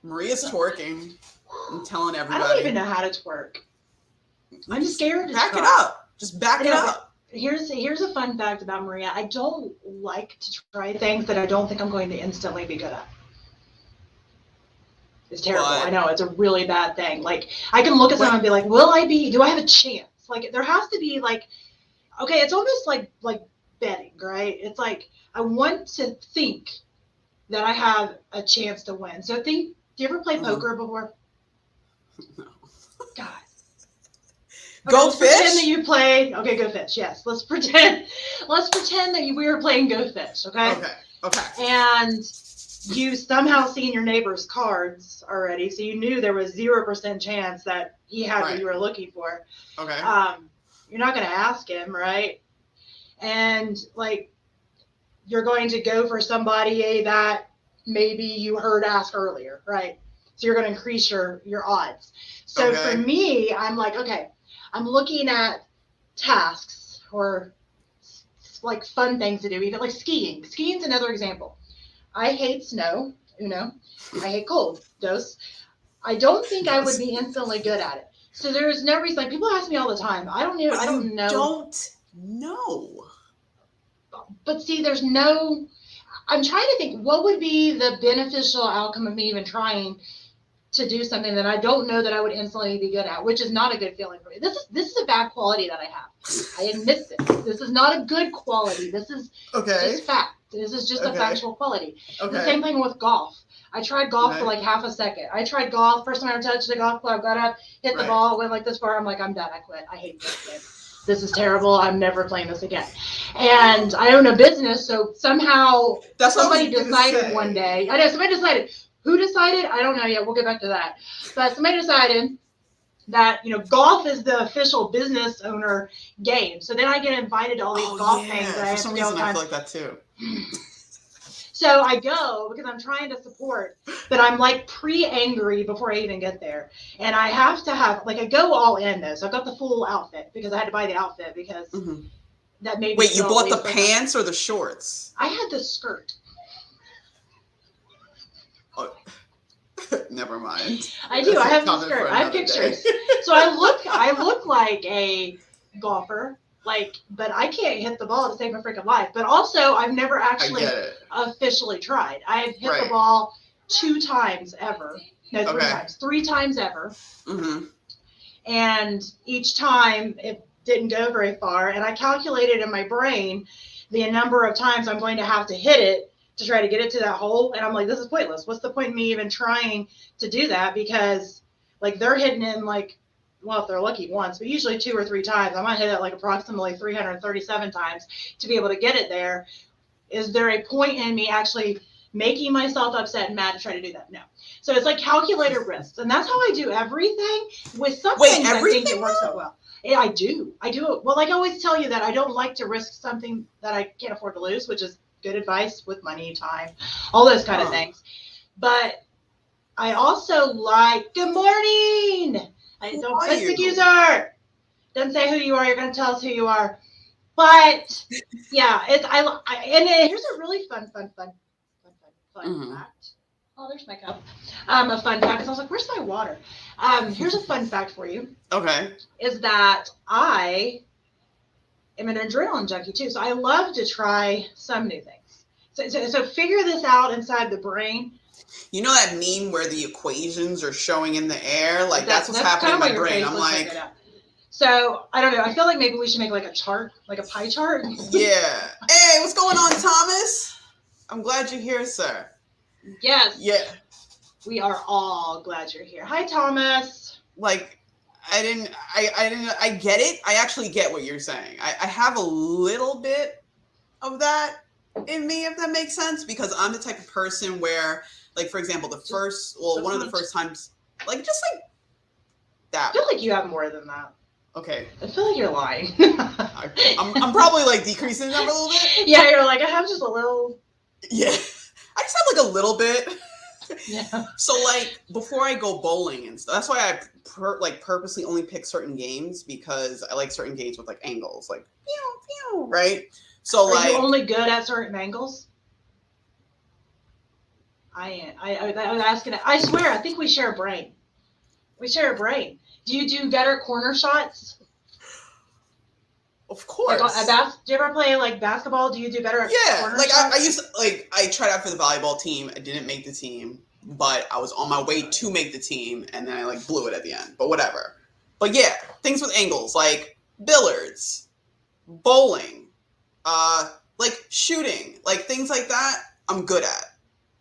Maria's twerking. I'm telling everybody. I don't even know how to twerk. I'm scared to back try. it up. Just back it up. Here's a fun fact about Maria. I don't like to try things that I don't think I'm going to instantly be good at. It's terrible. I know, it's a really bad thing. Like, I can look at someone and be like, do I have a chance? Like, there has to be like, okay, it's almost like betting, right? It's like, I want to think that I have a chance to win. So do you ever play poker before? No. God. Go let's fish? Pretend that you play. Okay, go fish. Yes, let's pretend that we were playing go fish. Okay. Okay. And you somehow seen your neighbor's cards already, so you knew there was 0% chance that he had what you were looking for. Okay. You're not going to ask him, right? And like, you're going to go for somebody that maybe you heard ask earlier, right? So you're going to increase your odds. So for me, I'm like, okay, I'm looking at tasks or like fun things to do, even like skiing. Skiing's another example. I hate snow, I hate cold, dos. I don't think I would be instantly good at it. So there's no reason. Like, people ask me all the time. I don't know. Don't know. But see, there's no. I'm trying to think what would be the beneficial outcome of me even trying to do something that I don't know that I would instantly be good at, which is not a good feeling for me. This is a bad quality that I have. I admit this. This is not a good quality. This is just fact. This is just a factual quality. The same thing with golf. I tried golf for like half a second. I tried golf. First time I ever touched the golf club, got up, hit the ball, went like this far. I'm like, I'm done. I quit. I hate this game. This is terrible. I'm never playing this again. And I own a business, so somehow somebody decided one day. I know, somebody decided. Who decided? I don't know yet. We'll get back to that. But somebody decided that, golf is the official business owner game. So then I get invited to all these golf things. For some reason, I feel like that too. So I go because I'm trying to support, but I'm like pre-angry before I even get there. And I have to have, like, I go all in though. So I've got the full outfit because I had to buy the outfit because that made me. Wait, you bought the pants or the shorts? I had the skirt. Oh, never mind. I do. I have the skirt. I have pictures. So I look like a golfer. But I can't hit the ball to save my freaking life. But also, I've never actually officially tried. I've hit the ball 2 times ever. No, 3 times. 3 times ever. Mm-hmm. And each time, it didn't go very far. And I calculated in my brain the number of times I'm going to have to hit it to try to get it to that hole. And I'm like, this is pointless. What's the point of me even trying to do that? Because, they're hitting in, if they're lucky once, but usually 2 or 3 times. I might hit it approximately 337 times to be able to get it there. Is there a point in me actually making myself upset and mad to try to do that? No. So it's like calculated risks. And that's how I do everything. With some things, I think it works out well. Yeah, I do. Well, I always tell you that I don't like to risk something that I can't afford to lose, which is good advice with money, time, all those kind of things. But I also good morning. I don't put the user. Don't say who you are. You're going to tell us who you are. But yeah, and here's a really fun fact. Oh, there's my cup. A fun fact. Because I was like, where's my water? Here's a fun fact for you. Okay. Is that I am an adrenaline junkie too. So I love to try some new things. So figure this out inside the brain. You know that meme where the equations are showing in the air? That's what's happening in my brain. I'm like, so I don't know. I feel like maybe we should make a chart, a pie chart. Yeah. Hey, what's going on, Thomas? I'm glad you're here, sir. Yes. Yeah. We are all glad you're here. Hi, Thomas. I get it. I actually get what you're saying. I have a little bit of that in me, if that makes sense, because I'm the type of person where, for example, one of the first times, that. I feel like you have more than that. Okay. I feel like you're lying. I'm probably decreasing the number a little bit. Yeah, you're I have just a little. Yeah. I just have a little bit. Yeah. So before I go bowling and stuff, that's why I purposely only pick certain games, because I like certain games with angles, pew, pew, right? So are you only good at certain angles? I was asking. I swear, I think we share a brain. We share a brain. Do you do better corner shots? Of course. Do you ever play like basketball? Do you do better at corner shots? I used to, I tried out for the volleyball team. I didn't make the team, but I was on my way to make the team, and then I like blew it at the end. But whatever. But yeah, things with angles like billiards, bowling, like shooting, like things like that. I'm good at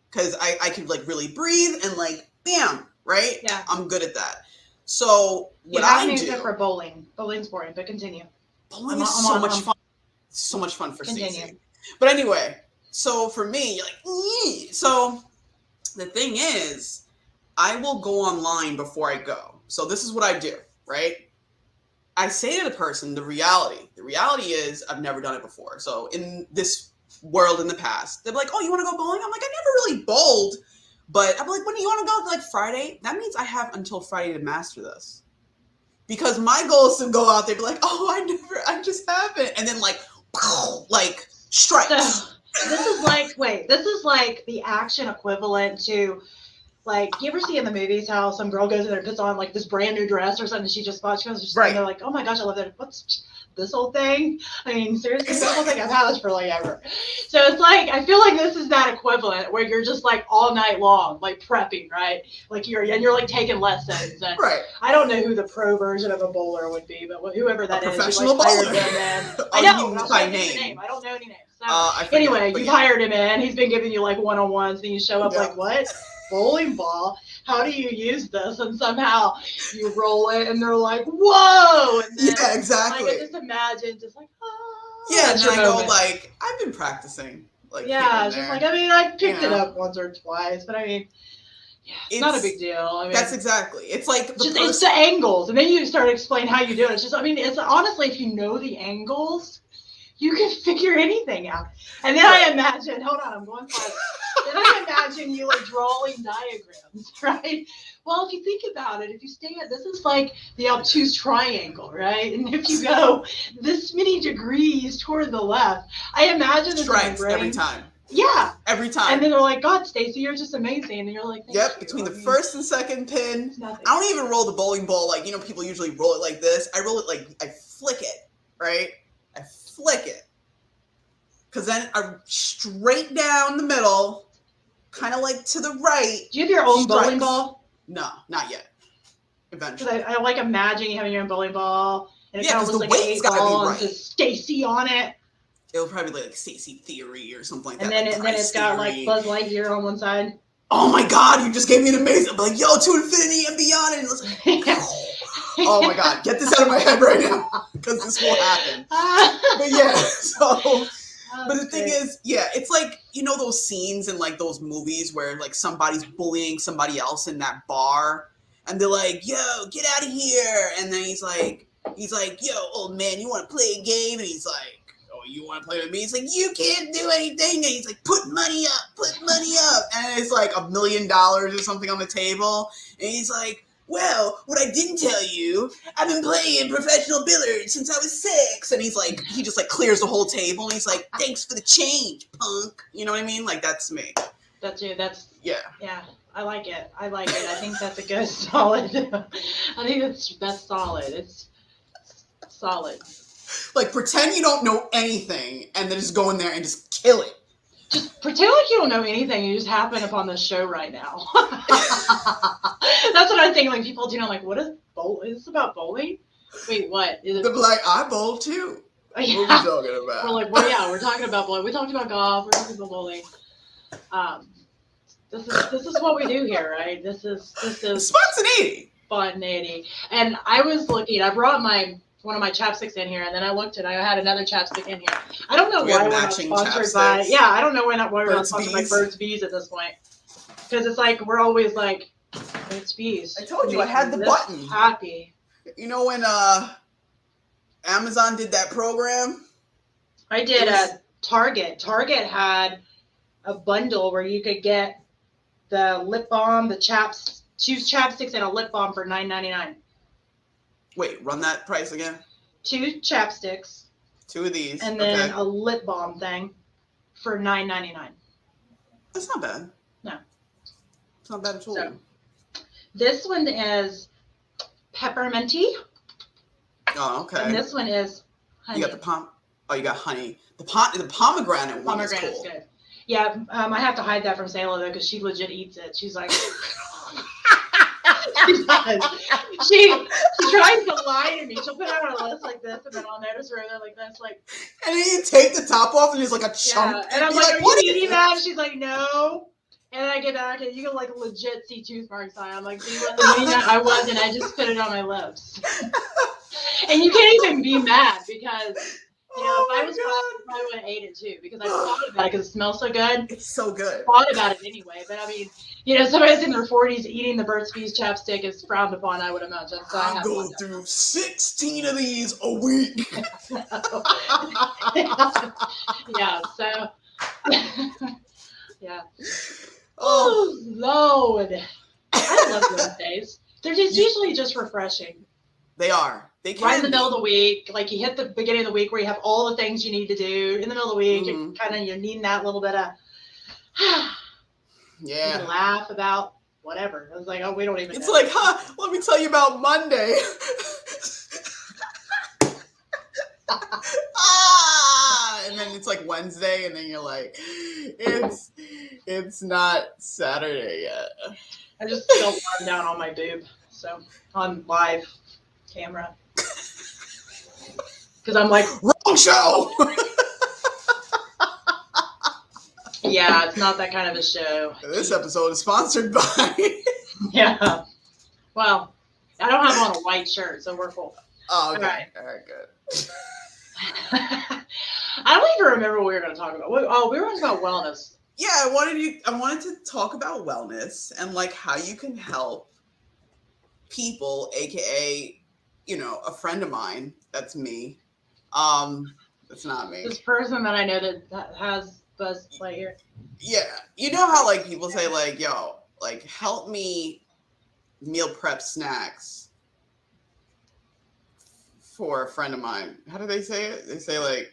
because I can like really breathe and like bam, right? Yeah, I'm good at that. So what I do? Except for bowling. Bowling's boring, but continue. Bowling is so much fun. So much fun for Stacey. But anyway, so for me, you're like, so the thing is, I will go online before I go. So this is what I do, right? I say to the person, the reality is I've never done it before. So in this world in the past, they're like, oh, you want to go bowling? I'm like, I never really bowled. But I'm like, when do you want to go? Like Friday? That means I have until Friday to master this. Because my goal is to go out there and be like, oh, I just haven't. And then like strikes. So this is like the action equivalent to, like, you ever see in the movies how some girl goes in there and puts on like this brand new dress or something she just bought? She goes, just right. They're like, oh my gosh, I love that. What's this whole thing? I mean, seriously, I don't think I've had this for like ever. So it's like, I feel like this is that equivalent where you're just like all night long, like prepping, right? Like you're like taking lessons. And right. I don't know who the pro version of a bowler would be, but whoever that is, professional like, bowler. I know, but by name. I don't know any names. So anyway, you hired him in. He's been giving you like one-on-ones, and you show up like, what? Bowling ball? How do you use this? And somehow you roll it, and they're like, whoa! And then, yeah, exactly. Like, I just imagine, just like, oh. Yeah, and then I go like, I've been practicing. Like, yeah, it's just like, I mean, I picked it up once or twice, but I mean, yeah, it's not a big deal. I mean, that's exactly. It's like it's the angles, and then you start to explain how you do it. It's just, I mean, it's honestly, if you know the angles, you can figure anything out. And then I imagine, hold on, I'm going fast. Then I imagine you like drawing diagrams, right? Well, if you think about it, if you stand, this is like the obtuse triangle, right? And if you go this many degrees toward the left, I imagine this strikes every time. Yeah. Every time. And then they're like, God, Stacey, you're just amazing. And you're like, yep, between the first and second pin. I don't even roll the bowling ball like, you know, people usually roll it like this. I roll it like, I flick it, right? I flick it. Because then I'm straight down the middle, kind of like to the right. Do you have your own bowling ball? No, not yet. Eventually. Because I like imagining you having your own bowling ball. And it yeah, kind of looks like an 8-ball and says Stacey on it. It'll probably be like Stacey Theory or something like and that. And then it's got like Buzz Lightyear on one side. Oh my God, you just gave me an amazing, I'm like, yo, to infinity and beyond. And it's like, oh my God, get this out of my head right now, because this will happen. But yeah, so... But the thing is, yeah, it's like, you know, those scenes in like those movies where like somebody's bullying somebody else in that bar and they're like, yo, get out of here. And then he's like, yo, old man, you want to play a game? And he's like, oh, you want to play with me? He's like, you can't do anything. And he's like, put money up. And it's like $1 million or something on the table. And he's like, well, what I didn't tell you, I've been playing professional billiards since I was 6. And he's like, he just like clears the whole table. And he's like, thanks for the change, punk. You know what I mean? Like, that's me. That's you. Yeah. Yeah. I like it. I think that's a good, solid. I think that's solid. It's solid. Like, pretend you don't know anything and then just go in there and just kill it. Just pretend like you don't know anything. You just happen upon this show right now. That's what I'm thinking. Like, people do know, like, what is bowling? Is this about bowling? Wait, what? Is it? They're like, I bowl too. Yeah. What are we talking about? We're like, well, yeah, we're talking about bowling. We talked about golf. We're talking about bowling. This is what we do here, right? This is spontaneity. Spontaneity. And I was looking. I brought one of my chapsticks in here, and then I looked and I had another chapstick in here. I don't know why we're not sponsored by. Yeah, I don't know why we're not sponsored by Burt's Bees at this point, because it's like we're always like Burt's Bees. I told you I had the button. Happy. You know when Amazon did that program? I did at Target. Target had a bundle where you could get the lip balm, two chapsticks, and a lip balm for $9.99. Wait, run that price again. 2 chapsticks. 2 of these. And then a lip balm thing for $9.99. That's not bad. No. not bad at all. So, this one is pepperminty. Oh, okay. And this one is honey. You got you got honey. The pomegranate one is cool. Good. Yeah, I have to hide that from Sayla though, because she legit eats it. She's like, she does. She tries to lie to me. She'll put it on a list like this, and then I'll notice her there like this, like. And then you take the top off, and there's like a chunk. Yeah, and I'm like, are you eating that? And she's like, no. And then I get back, and you can like legit see tooth marks on it. I'm like, I wasn't. I just put it on my lips. And you can't even be mad because. You know, if I was fine, I probably would have ate it too because I thought about it because it smells so good. It's so good. I thought about it anyway, but I mean, you know, somebody that's in their 40s eating the Burt's Bees chapstick is frowned upon, I would imagine. So I go through 16 of these a week. Yeah, so, yeah. Oh, Lord. I love those days. They're just usually just refreshing. They are. They can right in the middle of the week, like you hit the beginning of the week where you have all the things you need to do in the middle of the week. Mm-hmm. You're needing that little bit of, yeah, you laugh about whatever. I was like, oh, we don't even. It's know. like, let me tell you about Monday. And then it's like Wednesday, and then you're like, it's not Saturday yet. I just spilled water down on my boob, so on live camera. Because I'm like, wrong show. Yeah, it's not that kind of a show. This episode is sponsored by. Yeah. Well, I don't have on a white shirt, so we're cool. Oh, okay. All right, good. I don't even remember what we were going to talk about. We were talking about wellness. Yeah, I wanted to talk about wellness and like how you can help people, aka, you know, a friend of mine. That's me. That's not me. This person that I know that has Buzz Lightyear. Yeah, you know how like people say like, "Yo, like help me meal prep snacks for a friend of mine." How do they say it? They say like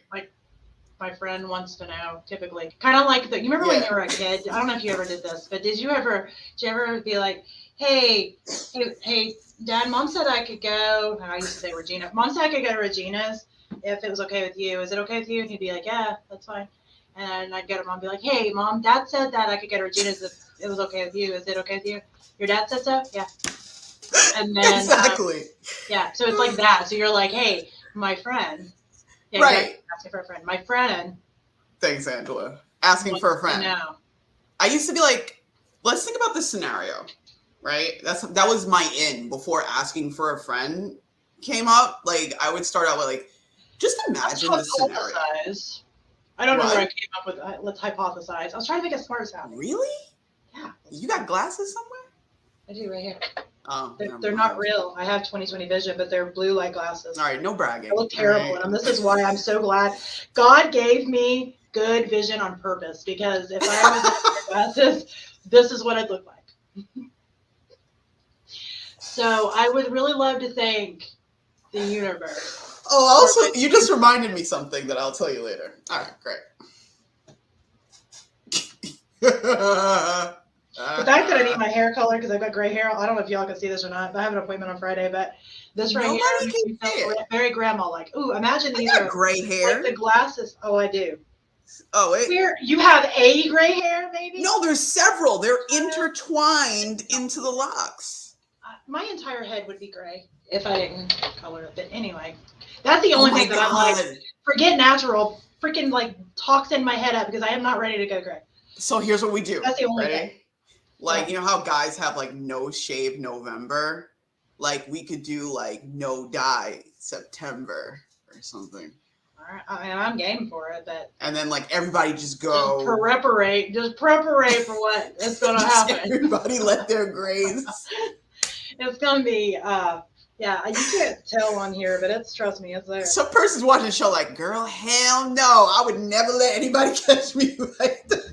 my friend wants to know. Typically, kind of like you remember when you were a kid. I don't know if you ever did this, but did you ever be like, hey, Dad, Mom said I could go. I used to say Regina. Mom said I could go to Regina's if it was okay with you. Is it okay with you? And he'd be like, yeah, that's fine. And I'd go to Mom and be like, hey, Mom, Dad said that I could go to Regina's if it was okay with you. Is it okay with you? Your dad said so? Yeah. And then exactly. Yeah. So it's like that. So you're like, hey, my friend. Yeah, right. Exactly. Asking for a friend. My friend. Thanks, Angela. Asking for a friend. No. I used to be like, let's think about this scenario. Right? That was my in before asking for a friend came up. Like I would start out with like, just imagine the scenario. I don't know where I came up with. Let's hypothesize. I was trying to make a smart sound. Really? Yeah. You got glasses somewhere? I do right here. Oh, they're not real. I have 20/20 vision, but they're blue light glasses. All right, no bragging. I look terrible in them. This is why I'm so glad God gave me good vision on purpose. Because if I was glasses, this is what I'd look like. So I would really love to thank the universe. Oh, also, you just reminded me something that I'll tell you later. All right, great. The fact that I need my hair color because I've got gray hair. I don't know if y'all can see this or not, but I have an appointment on Friday. But this right here makes me feel very grandma-like. Ooh, imagine these are gray hair. Like the glasses. Oh, I do. Oh, wait. You have a gray hair, maybe? No, there's several. They're intertwined into the locks. My entire head would be gray if I didn't color it. But anyway, that's the only thing that I'm like, forget natural. Freaking like talks in my head up because I am not ready to go gray. So here's what we do. That's the only thing. Like, you know how guys have like no shave November? Like we could do like no dye September or something. All right. I mean, I'm game for it, but. And then like everybody just go. Just preparate for what is going to happen. Everybody let their grays. It's going to be, yeah, you can't tell on here, but trust me, it's there. Some person's watching the show like, girl, hell no. I would never let anybody catch me like that.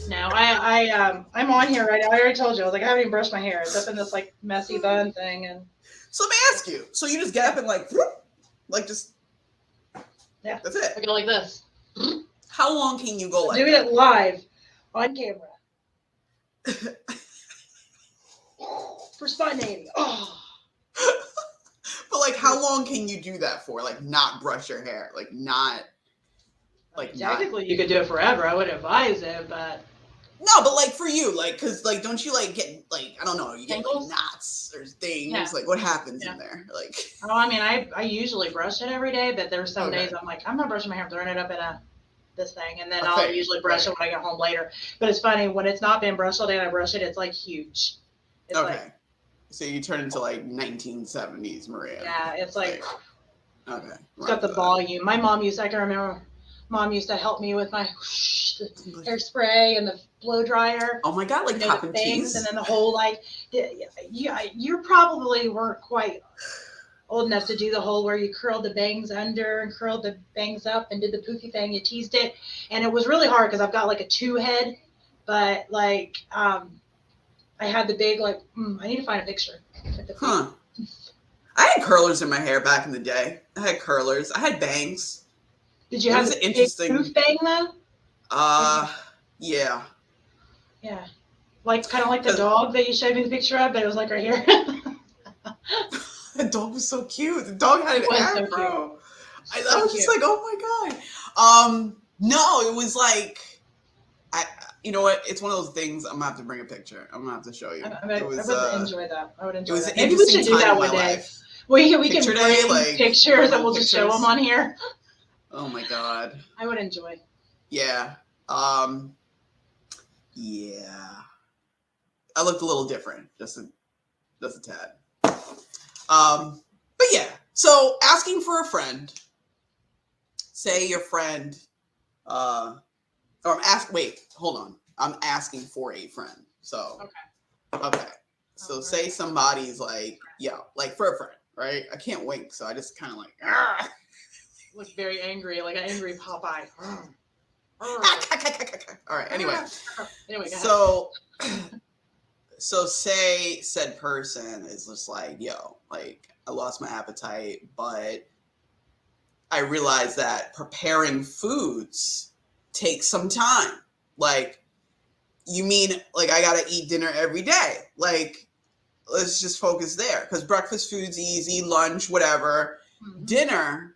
No, I'm on here right now. I already told you. I was like, I haven't even brushed my hair. It's up in this like messy bun thing. And so let me ask you. So you just get up and like just. Yeah. That's it. I go like this. How long can you go like doing that? It live on camera. for spontaneity. Oh. But like, how long can you do that for? Like, not brush your hair, like not. Like technically, you could do it forever. I wouldn't advise it, but. No, but like for you, like, cause like, don't you like get like, I don't know, you get like knots or things. Yeah. Like, what happens in there? Like. Oh, I mean, I usually brush it every day, but there's some days I'm like, I'm not brushing my hair, I'm throwing it up in this thing, and then I'll usually brush it when I get home later. But it's funny when it's not been brushed all day and I brush it, it's like huge. It's like, so you turn into like 1970s Maria. Yeah, it's like okay. It's got the volume. My mom I can remember Mom used to help me with my hairspray and the blow dryer. Oh my God, like popping things, and then the whole you probably weren't quite old enough to do the whole where you curled the bangs under and curled the bangs up and did the poofy thing. You teased it, and it was really hard because I've got like a 2 head, but like I had the big I need to find a picture. I had curlers in my hair back in the day. I had curlers. I had bangs. Did you have an interesting poof bang though? Yeah. Yeah, like kind of like the dog that you showed me the picture of, but it was like right here. The dog was so cute. The dog had an afro. I was just like, oh my God. No, it was like, you know what? It's one of those things. I'm gonna have to bring a picture. I'm gonna have to show you. I would enjoy that. I would enjoy that. Maybe we should do that one day. Life. We can bring pictures and we'll just show them on here. Oh my God. I would enjoy. Yeah. Yeah. I looked a little different, just a tad. But yeah. So asking for a friend. Say your friend, hold on. I'm asking for a friend. So okay. So say somebody's like, like for a friend, right? I can't wink, so I just kind of like look very angry, like an angry Popeye. All right. Anyway, so say said person is just like, like I lost my appetite, but I realized that preparing foods takes some time. Like, you mean like I gotta eat dinner every day? Like, let's just focus there because breakfast food's easy, lunch, whatever. Mm-hmm. Dinner.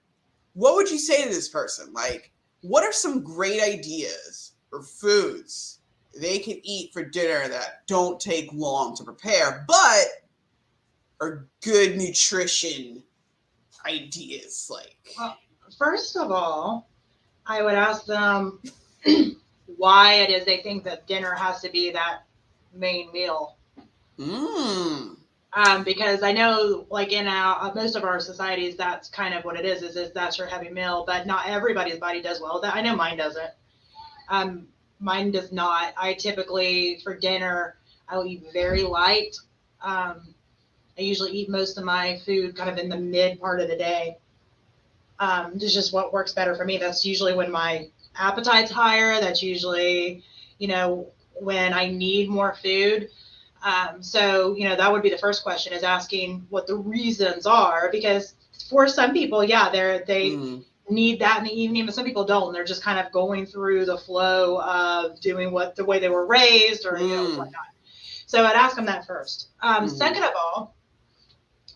What would you say to this person? Like, what are some great ideas or foods they can eat for dinner that don't take long to prepare, but are good nutrition ideas? Like, well, first of all, I would ask them why it is they think that dinner has to be that main meal. Because I know, like in most of our societies, that's kind of what it is that's your heavy meal, but not everybody's body does well with that. I know mine doesn't. Mine does not. I typically, for dinner, I will eat very light. I usually eat most of my food kind of in the mid part of the day. It's just what works better for me. That's usually when my appetite's higher. That's usually, when I need more food. So, that would be the first question, is asking what the reasons are, because for some people, they need that in the evening, but some people don't. They're just kind of going through the flow of doing the way they were raised or, whatnot. So I'd ask them that first. Second of all,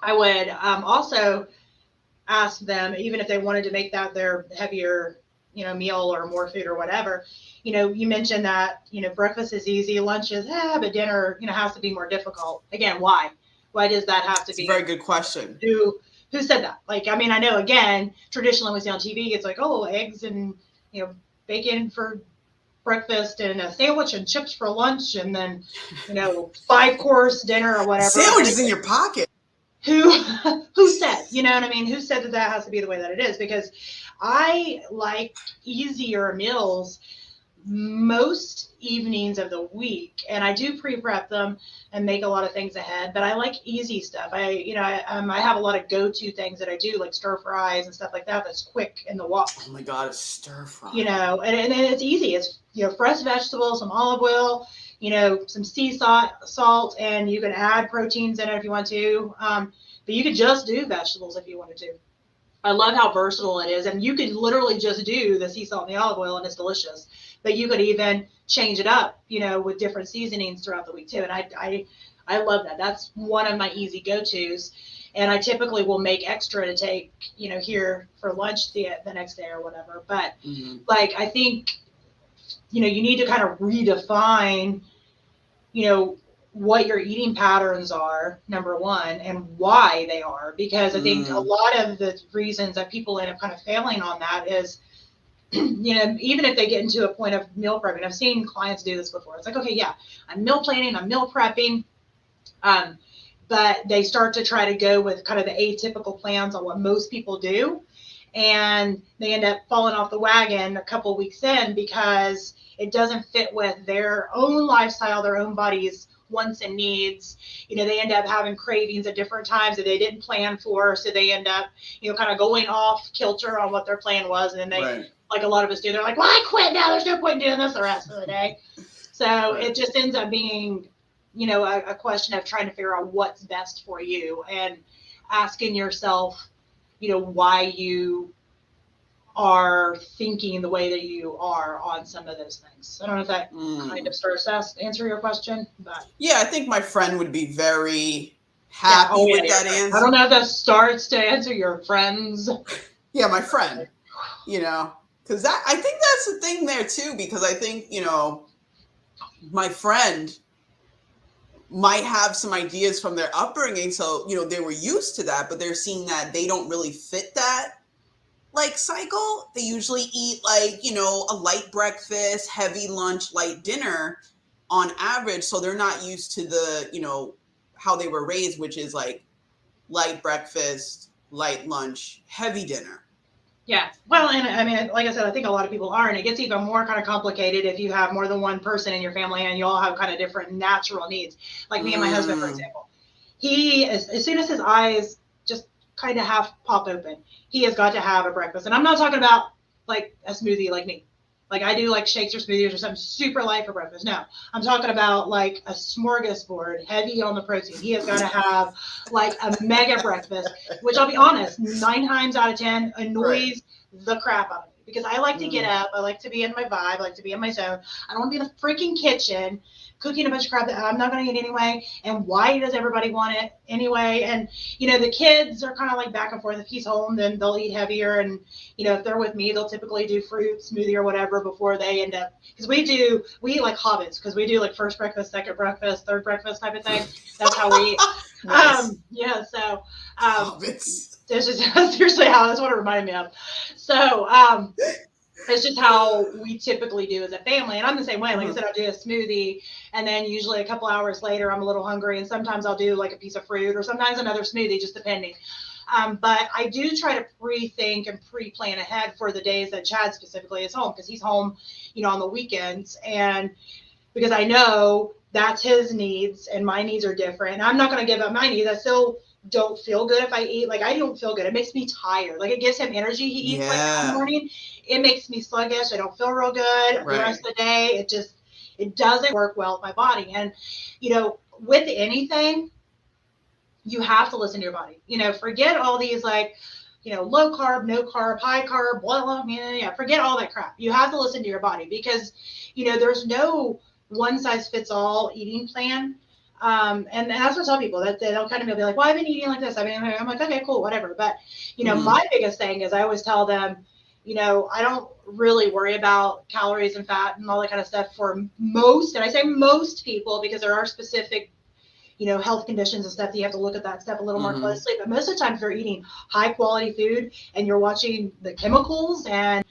I would also ask them, even if they wanted to make that their heavier, meal or more food or whatever, you mentioned that, breakfast is easy, lunch is, but dinner, has to be more difficult. Again, why? Why does that have to be? It's a very good question. Who said that? Like, I know, again, traditionally we see on TV, it's like, eggs and, bacon for breakfast and a sandwich and chips for lunch. And then, 5-course dinner or whatever. Sandwich is in your pocket. Who said, who said that has to be the way that it is? Because I like easier meals most evenings of the week, and I do pre-prep them and make a lot of things ahead, but I like easy stuff. I have a lot of go-to things that I do, like stir fries and stuff like that. That's quick in the walk. Oh my God, a stir fry. And it's easy. It's, fresh vegetables, some olive oil, some sea salt, and you can add proteins in it if you want to. But you could just do vegetables if you wanted to. I love how versatile it is. And you could literally just do the sea salt and the olive oil and it's delicious. But you could even change it up, with different seasonings throughout the week too. And I I love that. That's one of my easy go-tos. And I typically will make extra to take, here for lunch the next day or whatever. But like, I think, you need to kind of redefine, what your eating patterns are, number one, and why they are. Because I think a lot of the reasons that people end up kind of failing on that is, even if they get into a point of meal prepping, I've seen clients do this before. It's like, okay, yeah, I'm meal planning, I'm meal prepping. But they start to try to go with kind of the atypical plans on what most people do. And they end up falling off the wagon a couple weeks in because it doesn't fit with their own lifestyle, their own body's wants and needs. They end up having cravings at different times that they didn't plan for. So they end up, kind of going off kilter on what their plan was. And then they, like a lot of us do, they're like, well, I quit now. There's no point in doing this the rest of the day. So it just ends up being, a question of trying to figure out what's best for you and asking yourself, why you are thinking the way that you are on some of those things. I don't know if that kind of starts to answer your question, but yeah, I think my friend would be very happy with that answer. I don't know if that starts to answer your friends. Yeah, my friend, because I think that's the thing there too, because I think, my friend might have some ideas from their upbringing. So, they were used to that, but they're seeing that they don't really fit that cycle. They usually eat a light breakfast, heavy lunch, light dinner on average. So they're not used to the, how they were raised, which is like light breakfast, light lunch, heavy dinner. Yeah. Well, and I mean, like I said, I think a lot of people are, and it gets even more kind of complicated if you have more than one person in your family and you all have kind of different natural needs. Like me and my husband, for example, he, as soon as his eyes just kind of half pop open, he has got to have a breakfast. And I'm not talking about like a smoothie like me. Like I do like shakes or smoothies or something super light for breakfast. No, I'm talking about like a smorgasbord, heavy on the protein. He has got to have like a mega breakfast, which I'll be honest, 9 times out of 10 annoys the crap out of me because I like to get up. I like to be in my vibe. I like to be in my zone. I don't want to be in the freaking kitchen cooking a bunch of crap that I'm not going to eat anyway. And why does everybody want it anyway? And, the kids are kind of like back and forth. If he's home, then they'll eat heavier. And, if they're with me, they'll typically do fruit, smoothie or whatever before they end up. Because we eat like hobbits because we do like first breakfast, second breakfast, third breakfast type of thing. That's how we eat. Nice. So hobbits. This is seriously how that's what it reminded me of. So it's just how we typically do as a family. And I'm the same way. Like I said, I'll do a smoothie and then usually a couple hours later, I'm a little hungry. And sometimes I'll do like a piece of fruit or sometimes another smoothie, just depending. But I do try to pre-think and pre-plan ahead for the days that Chad specifically is home because he's home, on the weekends. And because I know that's his needs and my needs are different. And I'm not going to give up my needs. I still don't feel good if I eat. Like I don't feel good. It makes me tired. Like it gives him energy. He eats like in the morning. It makes me sluggish. I don't feel real good the rest of the day. It doesn't work well with my body. And, with anything, you have to listen to your body. Forget all these like, low carb, no carb, high carb, blah, blah, blah. Forget all that crap. You have to listen to your body because, there's no one size fits all eating plan. And that's what I tell people that they'll kind of be like, well, I've been eating like this. I mean, I'm like, okay, cool, whatever. But, my biggest thing is I always tell them, I don't really worry about calories and fat and all that kind of stuff for most, and I say most people because there are specific, health conditions and stuff that you have to look at that stuff a little more closely. But most of the time, if you're eating high quality food and you're watching the chemicals and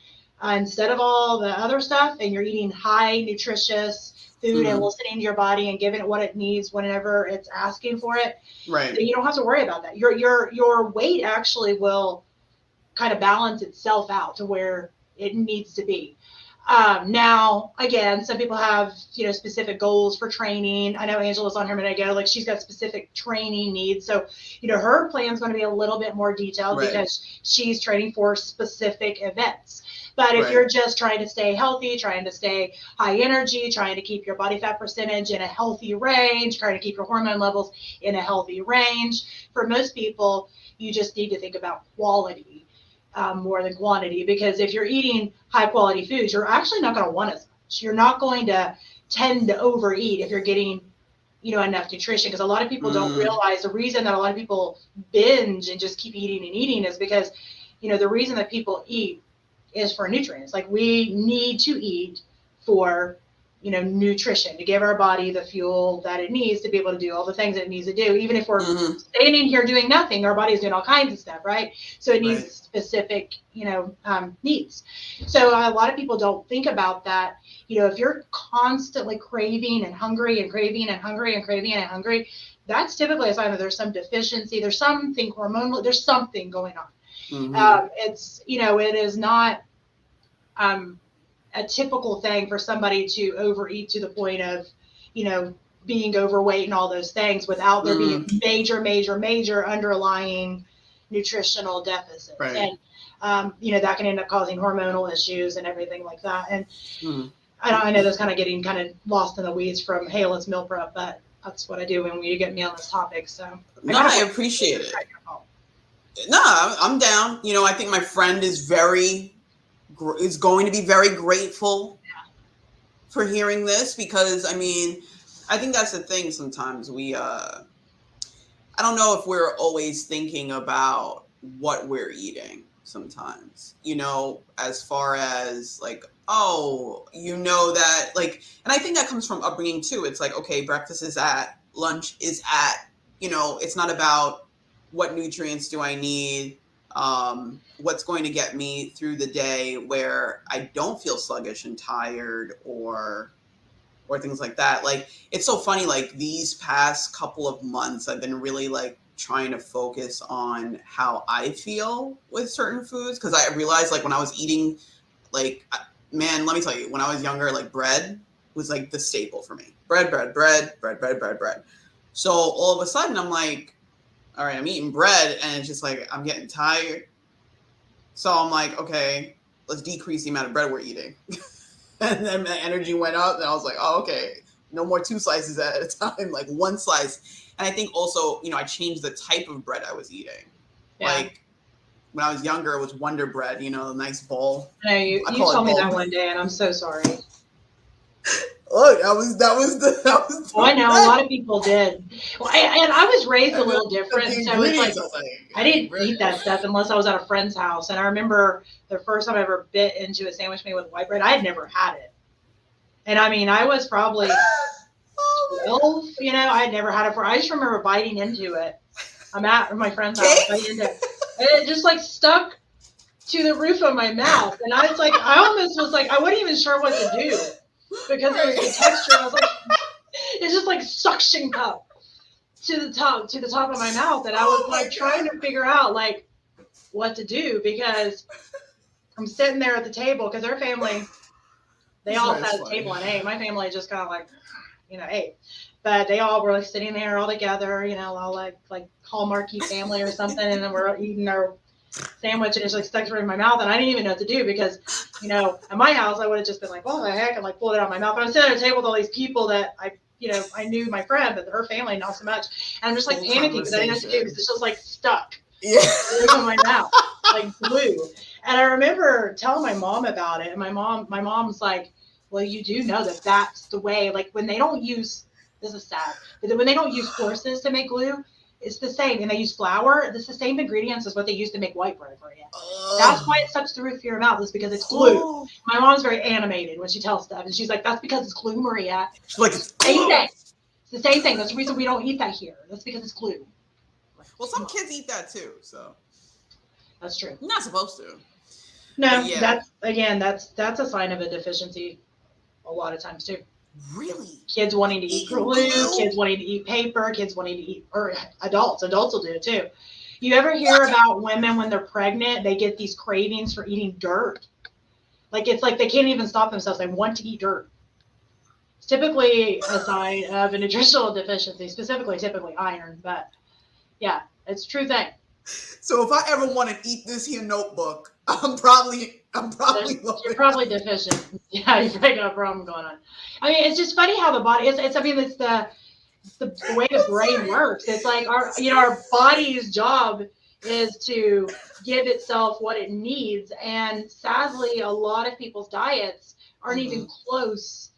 instead of all the other stuff, and you're eating high nutritious food and listening to your body and giving it what it needs whenever it's asking for it, right? So you don't have to worry about that. Your weight actually will kind of balance itself out to where it needs to be. Now, again, some people have, specific goals for training. I know Angela's on here a minute ago, like she's got specific training needs. So, her plan is going to be a little bit more detailed because she's training for specific events. But if you're just trying to stay healthy, trying to stay high energy, trying to keep your body fat percentage in a healthy range, trying to keep your hormone levels in a healthy range, for most people, you just need to think about quality more than quantity, because if you're eating high quality foods, you're actually not going to want as much. You're not going to tend to overeat if you're getting enough nutrition, because a lot of people don't realize the reason that a lot of people binge and just keep eating and eating is because, the reason that people eat is for nutrients. Like, we need to eat for, nutrition, to give our body the fuel that it needs to be able to do all the things that it needs to do. Even if we're standing here doing nothing, our body's doing all kinds of stuff, right? So it needs specific, needs. So a lot of people don't think about that. If you're constantly craving and hungry and craving and hungry and craving and hungry, that's typically a sign that there's some deficiency. There's something hormonal. There's something going on. It's, it is not a typical thing for somebody to overeat to the point of, being overweight and all those things without there being major underlying nutritional deficits. And, that can end up causing hormonal issues and everything like that. And I know that's kind of getting lost in the weeds from, hey, let's meal prep, but that's what I do when you get me on this topic. So I appreciate it. No, I'm down. I think my friend is going to be very grateful for hearing this, because I think that's the thing. Sometimes we, I don't know if we're always thinking about what we're eating sometimes, as far as like, that, like, and I think that comes from upbringing too. It's like, okay, breakfast is at, lunch is at, it's not about what nutrients do I need, what's going to get me through the day where I don't feel sluggish and tired or things like that. Like, it's so funny, like these past couple of months, I've been really like trying to focus on how I feel with certain foods. Cause I realized, like, when I was eating, like, man, let me tell you, when I was younger, like, bread was like the staple for me. Bread. So all of a sudden I'm like, all right, I'm eating bread and it's just like, I'm getting tired. So I'm like, okay, let's decrease the amount of bread we're eating. And then my energy went up and I was like, oh, okay, no more 2 slices at a time, like 1 slice. And I think also, I changed the type of bread I was eating. Yeah. Like, when I was younger, it was Wonder Bread, a nice ball. No, you told me that one day and I'm so sorry. Look, that was. Oh, I know, a lot of people did. Well, and I was raised a little different, so it's like I didn't eat that stuff unless I was at a friend's house. And I remember the first time I ever bit into a sandwich made with white bread, I had never had it. And I was probably 12. I had never had it before. I just remember biting into it. I'm at my friend's house, biting into it, and it just like stuck to the roof of my mouth. And I almost was like, I wasn't even sure what to do. Because it was the texture, I was like, it's just like suction cup to the top of my mouth, and I was like trying to figure out like what to do, because I'm sitting there at the table, because their family, they all had a table and ate. My family just kind of like, ate, but they all were like sitting there all together, all like Hallmarky family or something, and then we're eating our sandwich and it's like stuck right in my mouth, and I didn't even know what to do, because at my house I would have just been like, what the heck, and like pulled it out of my mouth. But I'm sitting at a table with all these people that I knew my friend, but her family not so much, and I'm just like panicking because I didn't know what to do, because it's just like stuck in my mouth like glue. And I remember telling my mom about it, and my mom's like, well, you do know that that's the way, like when they don't use, this is sad, but when they don't use horses to make glue, it's the same, and they use flour. It's the same ingredients as what they use to make white bread for you. That's why it sucks through your mouth. Is because it's glue. My mom's very animated when she tells stuff, and she's like, "That's because it's glue, Maria." She's like, it's the same thing. It's the same thing. That's the reason we don't eat that here. That's because it's glue. Well, some kids eat that too, so that's true. You're not supposed to. No, that's a sign of a deficiency. A lot of times too. Really? Kids wanting to eat glue, kids wanting to eat paper, kids wanting to eat, or adults will do it too. You ever hear about women when they're pregnant, they get these cravings for eating dirt? Like, it's like they can't even stop themselves. They want to eat dirt. It's typically a sign of a nutritional deficiency, typically iron, but yeah, it's a true thing. So if I ever want to eat this here notebook, you're probably deficient. Yeah, you probably got a problem going on. I mean, it's just funny how the body it's the way the brain works. It's like our body's job is to give itself what it needs, and sadly, a lot of people's diets aren't even close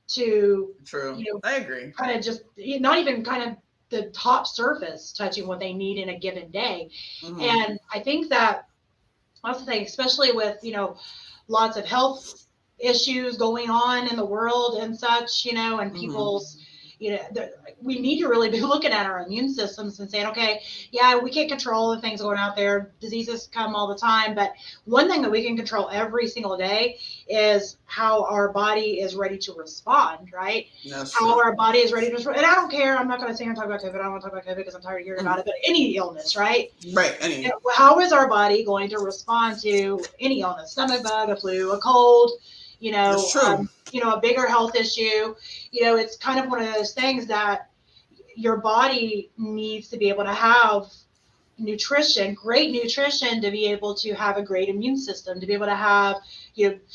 to, True. I agree. Kind of just not even kind of the top surface touching what they need in a given day. Mm-hmm. And I think that that's the thing, especially with, lots of health issues going on in the world and such, and people's, we need to really be looking at our immune systems and saying, okay, yeah, we can't control the things going out there. Diseases come all the time. But one thing that we can control every single day is how our body is ready to respond, right? Yes, how our body is ready to respond. And I don't care. I'm not going to sit here and talk about COVID. I don't want to talk about COVID because I'm tired of hearing about it. But any illness, right? Right. How is our body going to respond to any illness? Stomach bug, a flu, a cold, a bigger health issue. It's kind of one of those things that your body needs to be able to have nutrition, great nutrition, to be able to have a great immune system, to be able to have,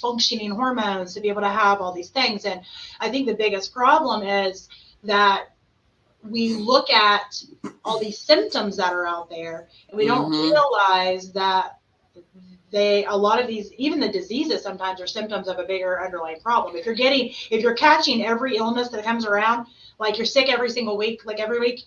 functioning hormones, to be able to have all these things. And I think the biggest problem is that we look at all these symptoms that are out there and we don't realize that a lot of these, even the diseases sometimes are symptoms of a bigger underlying problem. If you're catching every illness that comes around, like you're sick every single week, like every week,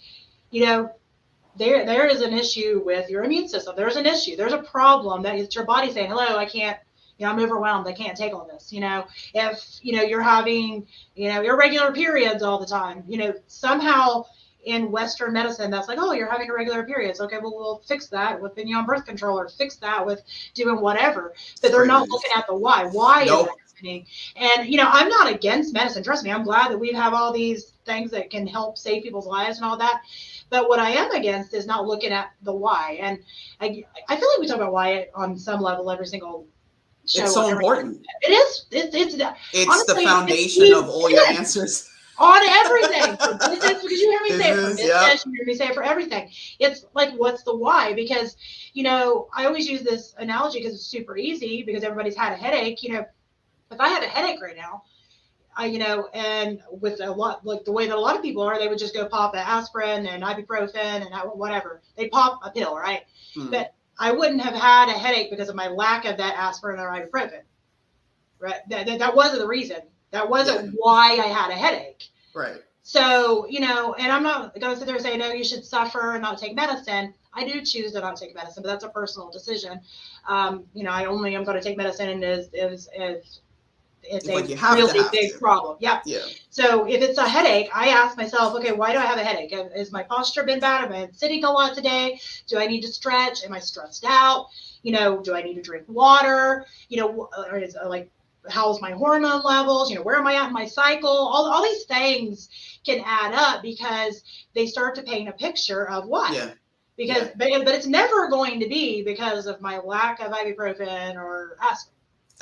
there is an issue with your immune system. There's an issue. There's a problem that it's your body saying, hello, I can't, I'm overwhelmed. I can't take all this. If, you're having, irregular periods all the time, somehow in Western medicine, that's like, oh, you're having irregular periods. Okay, well, we'll fix that with being on birth control or fix that with doing whatever. But they're not looking at the why. Why is it happening? And, I'm not against medicine. Trust me, I'm glad that we have all these things that can help save people's lives and all that. But what I am against is not looking at the why. And I feel like we talk about why on some level every single show. It's so important. It is. It's honestly, the foundation of all your answers. On everything. For business, because you hear me say it for business, you hear me say it for everything. It's like, what's the why? Because, I always use this analogy because it's super easy, because everybody's had a headache. If I had a headache right now, and with a lot, like the way that a lot of people are, they would just go pop an aspirin and ibuprofen and whatever. They pop a pill, right? But I wouldn't have had a headache because of my lack of that aspirin or ibuprofen, right? That wasn't the reason. That wasn't why I had a headache. Right. So, and I'm not going to sit there and say, no, you should suffer and not take medicine. I do choose to not take medicine, but that's a personal decision. I only am going to take medicine if it's a really big problem. Yeah. So if it's a headache, I ask myself, okay, why do I have a headache? Has my posture been bad? Have I been sitting a lot today? Do I need to stretch? Am I stressed out? Do I need to drink water? Or is like, how's my hormone levels? Where am I at in my cycle? All these things can add up because they start to paint a picture of why. Yeah. But it's never going to be because of my lack of ibuprofen or aspirin.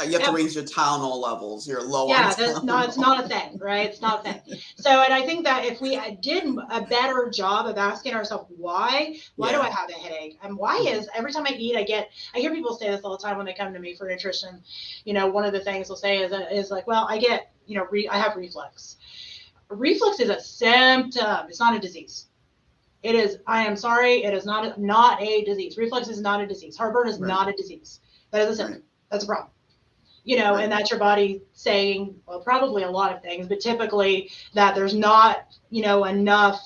You have to raise your Tylenol levels. You're low on Tylenol. It's not a thing, right? It's not a thing. So, and I think that if we did a better job of asking ourselves why do I have a headache? And why is every time I eat, I hear people say this all the time when they come to me for nutrition. One of the things they'll say is like, well, I get, I have reflux. Reflux is a symptom. It's not a disease. It is, I am sorry, it is not a disease. Reflux is not a disease. Heartburn is not a disease. That is a symptom. That's a problem. And that's your body saying, well, probably a lot of things, but typically that there's not, enough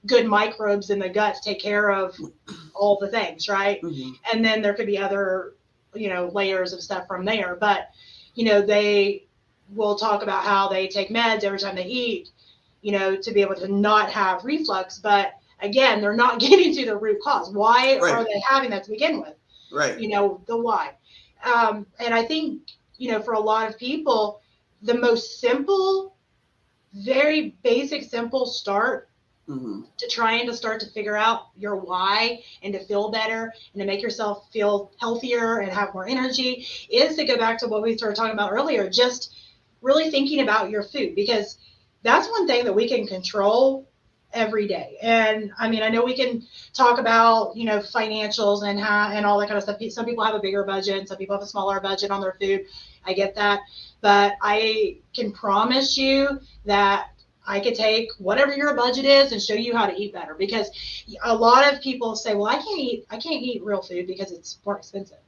good microbes in the gut to take care of all the things, right? Mm-hmm. And then there could be other, layers of stuff from there. But, they will talk about how they take meds every time they eat, to be able to not have reflux. But again, they're not getting to the root cause. Why are they having that to begin with? Right. The why. And I think, for a lot of people, the most simple, very basic, simple start to trying to start to figure out your why and to feel better and to make yourself feel healthier and have more energy is to go back to what we started talking about earlier, just really thinking about your food, because that's one thing that we can control every day. And I mean, I know we can talk about, financials and all that kind of stuff. Some people have a bigger budget and some people have a smaller budget on their food. I get that. But I can promise you that I could take whatever your budget is and show you how to eat better, because a lot of people say, well, I can't eat real food because it's more expensive.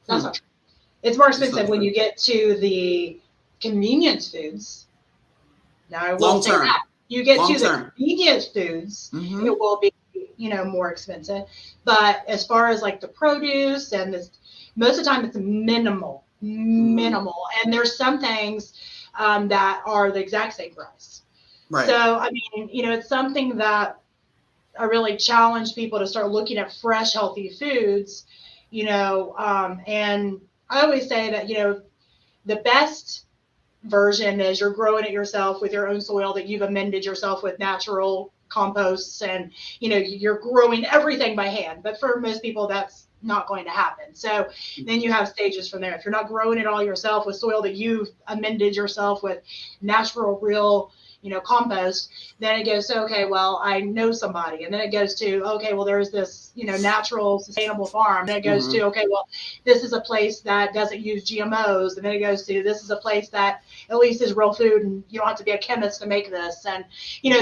That's not true. It's more expensive when you get to the convenience foods. Now I will say that you get to the convenience foods, Mm-hmm. it will be, more expensive. But as far as like the produce and this, most of the time it's minimal. And there's some things that are the exact same price. Right. So, I mean, it's something that I really challenge people to start looking at fresh, healthy foods, and I always say that, the best version is you're growing it yourself with your own soil that you've amended yourself with natural composts, and you're growing everything by hand. But for most people, that's not going to happen. So then you have stages from there. If you're not growing it all yourself with soil that you've amended yourself with natural, real, compost, then it goes to, okay, well, I know somebody. And then it goes to, okay, well, there's this, natural, sustainable farm. Then it goes to, okay, well, this is a place that doesn't use GMOs. And then it goes to, this is a place that at least is real food, and you don't have to be a chemist to make this. And,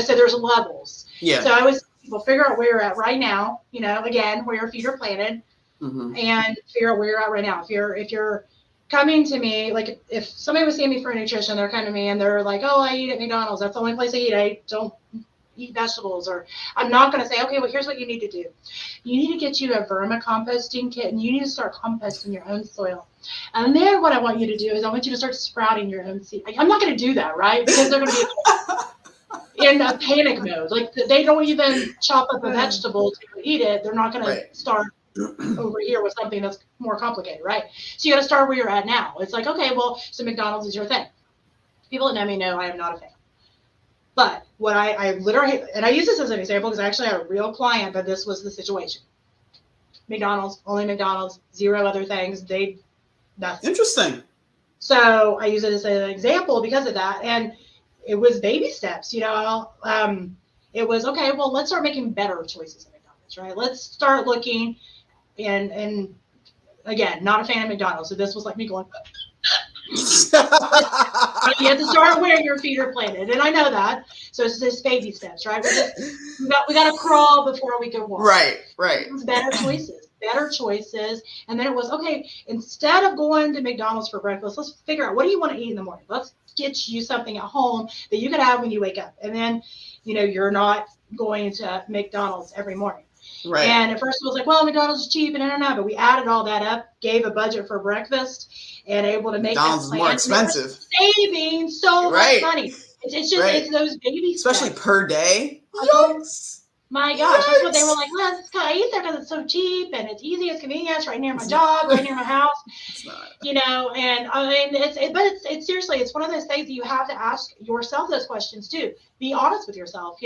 so there's levels. Yeah. So I always people figure out where you're at right now, again, where your feet are planted, and figure out where you're at right now. If you're coming to me, like if somebody was seeing me for nutrition, they're coming to me and they're like, oh, I eat at McDonald's. That's the only place I eat. I don't eat vegetables. Or I'm not going to say, okay, well, here's what you need to do. You need to get you a vermicomposting kit, and you need to start composting your own soil. And then what I want you to do is I want you to start sprouting your own seed. I'm not going to do that, right? Because they're going to be in a panic mode. Like they don't even chop up a vegetable to eat it. They're not going to start over here with something that's more complicated, right? So you got to start where you're at now. It's like, okay, well, so McDonald's is your thing. People that know me know I am not a fan. But what I literally, and I use this as an example because I actually had a real client, but this was the situation. McDonald's, only McDonald's, zero other things. That's interesting. So I use it as an example because of that. And it was baby steps, it was, okay, well, let's start making better choices at McDonald's, right? Let's start looking. And again, not a fan of McDonald's. So this was like me going, you have to start where your feet are planted. And I know that. So it's just baby steps, right? We got to crawl before we can walk. Right. It's better choices. And then it was, okay, instead of going to McDonald's for breakfast, let's figure out, what do you want to eat in the morning? Let's get you something at home that you can have when you wake up. And then, you're not going to McDonald's every morning. Right. And at first it was like, well, McDonald's is cheap, and I don't know, but we added all that up, gave a budget for breakfast, and able to make McDonald's that plan. More expensive. Saving so much money. It's just it's those baby steps. Especially per day. Yes. My gosh, that's what they were like. Well, I eat there because it's so cheap and it's easy, it's convenient, it's right near my job, right near my house. It's not. And I mean, it's seriously, it's one of those things that you have to ask yourself those questions too. Be honest with yourself.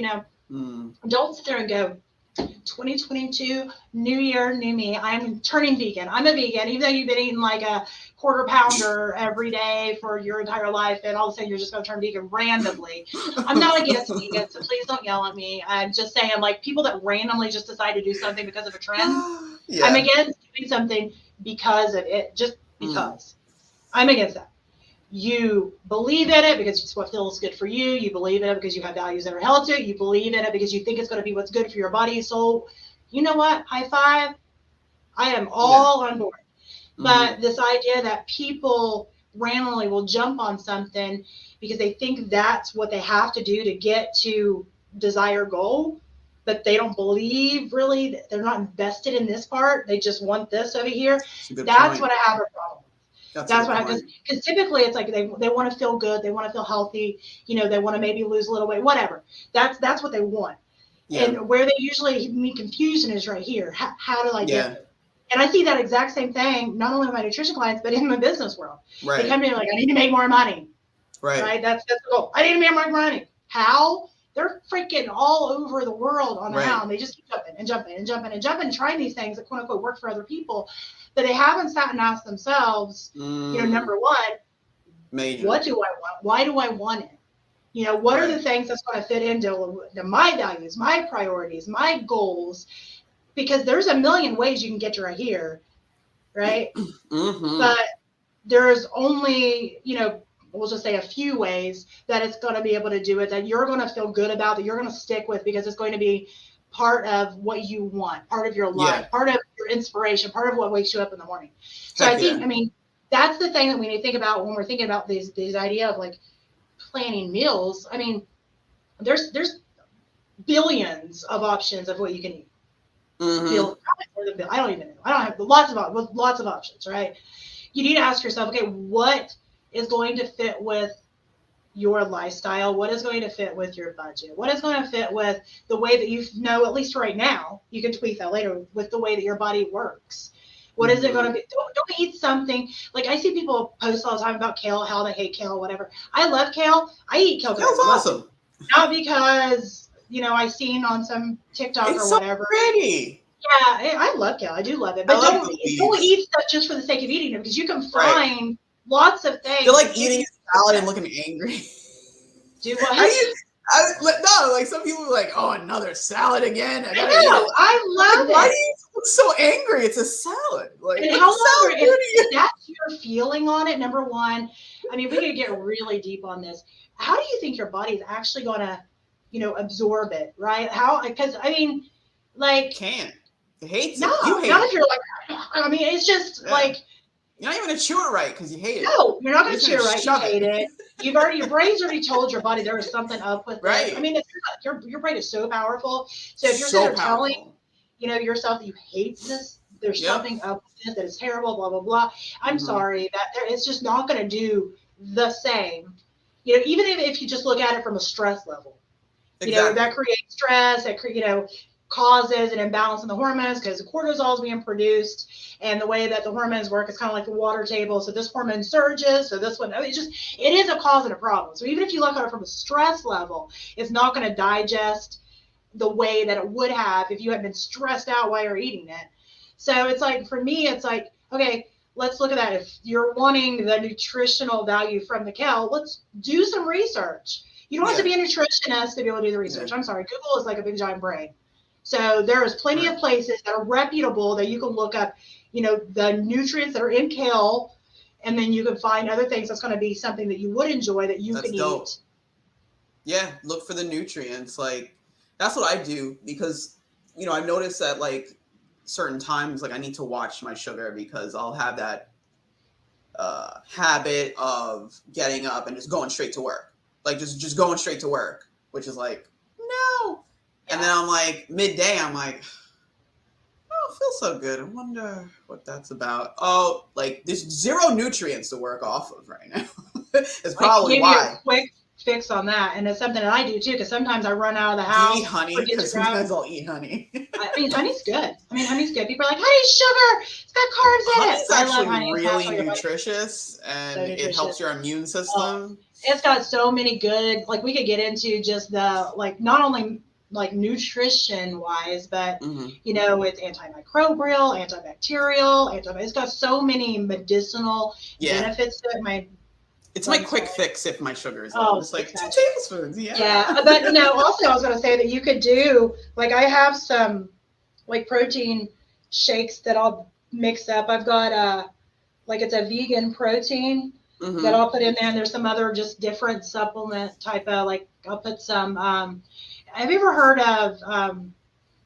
Don't sit there and go, 2022, new year, new me. I'm turning vegan. I'm a vegan, even though you've been eating like a quarter pounder every day for your entire life, and all of a sudden you're just going to turn vegan randomly. I'm not against vegan, so please don't yell at me. I'm just saying, like, people that randomly just decide to do something because of a trend. Yeah. I'm against doing something because of it, just because. I'm against that. You believe in it because it's what feels good for you. You believe in it because you have values that are held to it. You believe in it because you think it's going to be what's good for your body. So, you know what? High five. I am all on board. But this idea that people randomly will jump on something because they think that's what they have to do to get to desired goal, but they don't believe really, they're not invested in this part. They just want this over here. That's what I have a problem. That's what happens. Because typically it's like they want to feel good, they want to feel healthy, they want to maybe lose a little weight, whatever. That's what they want. Yeah. And where they usually meet confusion is right here. How do I get it? And I see that exact same thing, not only with my nutrition clients, but in my business world. Right. They come to me like, I need to make more money. Right. That's the goal. I need to make more money. How? They're freaking all over the world on how. And they just keep jumping, trying these things that quote unquote work for other people. But they haven't sat and asked themselves, number one, what do I want? Why do I want it? What are the things that's going to fit into my values, my priorities, my goals? Because there's a million ways you can get to right here, right? But there's only, we'll just say a few ways that it's going to be able to do it, that you're going to feel good about, that you're going to stick with, because it's going to be part of what you want, part of your life, part of your inspiration, part of what wakes you up in the morning. So I think, I mean, that's the thing that we need to think about when we're thinking about this idea of like planning meals, I mean, there's billions of options of what you can eat. I don't even know. I don't have lots of options, right? You need to ask yourself, okay, what is going to fit with your lifestyle? What is going to fit with your budget? What is going to fit with the way that you know, at least right now, you can tweak that later, with the way that your body works. What is it going to be? Don't eat something like I see people post all the time about kale, how they hate kale, whatever. I love kale. I eat kale. Kale's awesome. Not because, I seen on some TikTok or whatever. It's so pretty. Yeah, I love kale. I do love it. But don't eat stuff just for the sake of eating it, because you can find lots of things. You're like eating a salad and looking angry. Do what? No, like some people are like, oh, another salad again. I love it. Why do you look so angry? It's a salad. Like, and how long if that's your feeling on it, number one, I mean, we could get really deep on this. How do you think your body is actually going to, absorb it, right? Because, I mean, like. Can't. It hates it. You hate not if you're like, I mean, it's just like. You're not even going to chew it right because you hate it. No, you're not going to chew it right. You hate it. Your brain's already told your body there is something up with it. I mean, your brain is so powerful. So if you're telling, yourself that you hate this, there's something up with it that is terrible, blah, blah, blah. I'm sorry that it's just not going to do the same. Even if you just look at it from a stress level, that creates stress, that causes an imbalance in the hormones because the cortisol is being produced, and the way that the hormones work is kind of like the water table. So this hormone surges, so this one, it is a cause and a problem. So even if you look at it from a stress level, it's not going to digest the way that it would have if you had been stressed out while you're eating it. So it's like, for me, it's like, okay, let's look at that. If you're wanting the nutritional value from the kale, let's do some research. You don't have to be a nutritionist to be able to do the research. I'm sorry, Google is like a big giant brain. So there is plenty of places that are reputable that you can look up, the nutrients that are in kale, and then you can find other things that's going to be something that you would enjoy that you can eat. Yeah, look for the nutrients. Like, that's what I do because, I've noticed that like certain times, like I need to watch my sugar because I'll have that habit of getting up and just going straight to work. Like just going straight to work, which is like, no. And then I'm like, midday, I'm like, I don't feel so good. I wonder what that's about. Oh, like there's zero nutrients to work off of right now. It's probably why. Give you a quick fix on that. And it's something that I do too, because sometimes I run out of the house. Do you eat honey? Because sometimes I'll eat honey. I mean, honey's good. Honey's good. People are like, honey's sugar. It's got carbs in it. Honey's actually really nutritious, and it helps your immune system. It's got so many good, like we could get into just the, like, not only like nutrition wise, but it's antimicrobial, antibacterial, it's got so many medicinal benefits to it. It's my quick fix if my sugar is low. It's like 2 tablespoons. Yeah, but also I was going to say that you could do, like, I have some like protein shakes that I'll mix up. I've got it's a vegan protein that I'll put in there, and there's some other just different supplement type of, like, I'll put some have you ever heard of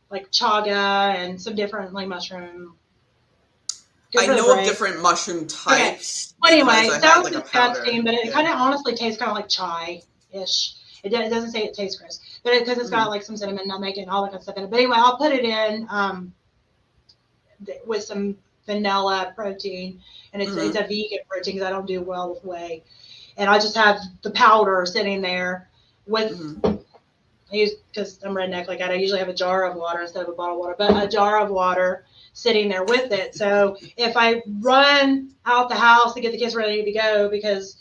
like chaga and some different like mushroom? I know of different mushroom types. Okay. Well, anyway, it sounds disgusting, but it kind of honestly tastes kind of like chai-ish. It doesn't say it tastes gross, but because it's got like some cinnamon, nutmeg, and all that kind of stuff in it. But anyway, I'll put it in with some vanilla protein, and it's a vegan protein because I don't do well with whey, and I just have the powder sitting there with. Because I'm redneck like that, I usually have a jar of water instead of a bottle of water, but a jar of water sitting there with it. So if I run out the house to get the kids ready to go, because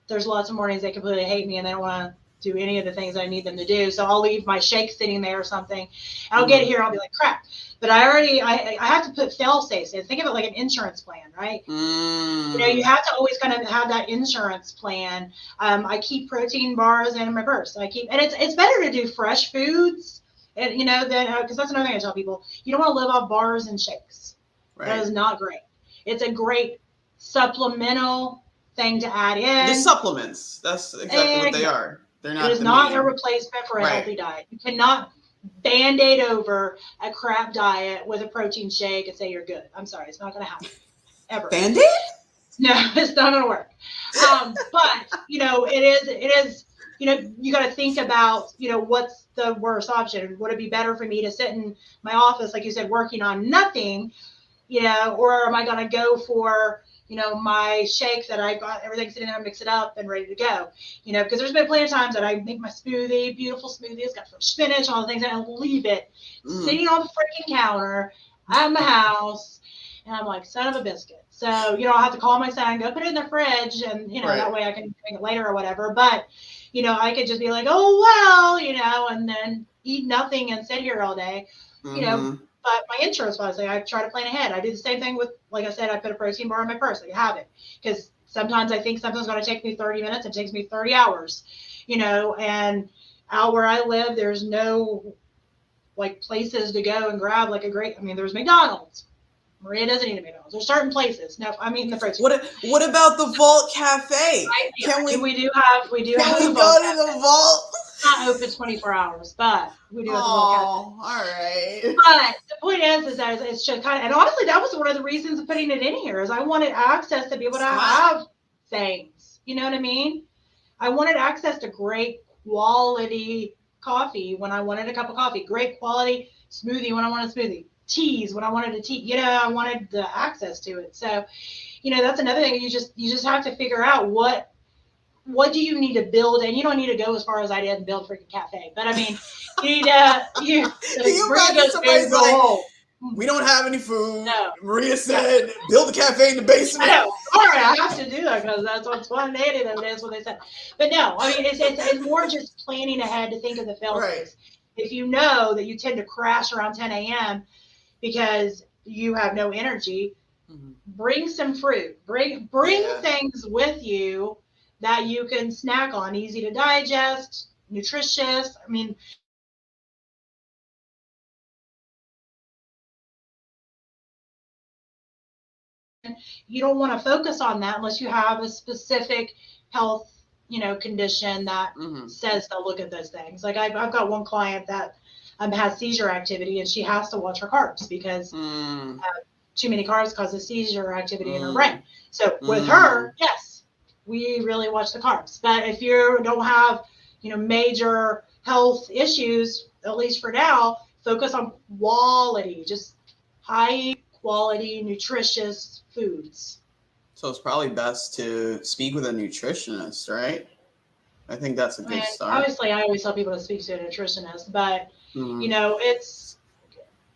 there's lots of mornings they completely hate me and they don't want to do any of the things I need them to do. So I'll leave my shake sitting there or something. I'll get here, I'll be like, crap. But I have to put fail-safes in. Think of it like an insurance plan, right? You have to always kind of have that insurance plan. I keep protein bars in my purse. And it's better to do fresh foods, and because that's another thing I tell people. You don't want to live off bars and shakes. Right. That is not great. It's a great supplemental thing to add in. The supplements. That's exactly what they are. They're not. It is not a replacement for a healthy diet. You cannot Band-Aid over a crap diet with a protein shake and say you're good. I'm sorry, it's not going to happen ever. Band-Aid? No, it's not going to work. But it is you got to think about, what's the worst option? Would it be better for me to sit in my office, like you said, working on nothing, or am I going to go for, my shake that I got everything sitting there, mix it up and ready to go, because there's been plenty of times that I make my smoothie, beautiful smoothie, it's got fresh spinach, all the things, and I leave it sitting on the freaking counter at my house. And I'm like, son of a biscuit. So, I'll have to call my son, go put it in the fridge, and, that way I can drink it later or whatever. But, I could just be like, oh, well, and then eat nothing and sit here all day, But my insurance policy, I try to plan ahead. I do the same thing with, like I said, I put a protein bar in my purse. I have it. Because sometimes I think something's going to take me 30 minutes. It takes me 30 hours, and out where I live, there's no, places to go and grab, there's McDonald's. Maria doesn't eat at McDonald's. There's certain places. No, I'm eating the protein. What about the Vault Cafe? We do have go to the Vault? It's not open 24 hours, but we do have the Vault Cafe. All right. But the point is that it's just kind of, and honestly, that was one of the reasons of putting it in here, is I wanted access to be able to have things. You know what I mean? I wanted access to great quality coffee when I wanted a cup of coffee, great quality smoothie when I wanted a smoothie, teas when I wanted a tea. I wanted the access to it. So, that's another thing. You just have to figure out what do you need to build, and you don't need to go as far as I did and build a freaking cafe. But I mean, you need to imagine somebody's like, we don't have any food. No. Maria said, build a cafe in the basement. I know. All right, I have to do that because that's what's spontaneous, and that's what they said. But no, I mean, it's more just planning ahead to think of the fail safes. If you know that you tend to crash around 10 a.m. because you have no energy, bring some fruit. Bring things with you that you can snack on, easy to digest, nutritious. I mean, you don't want to focus on that unless you have a specific health, condition that says to look at those things. Like I've got one client that has seizure activity, and she has to watch her carbs because too many carbs causes seizure activity in her brain. So with her, yes, we really watch the carbs. But if you don't have, major health issues, at least for now, focus on quality, just high quality, nutritious foods. So it's probably best to speak with a nutritionist, right? I think that's a good start. Obviously, I always tell people to speak to a nutritionist, but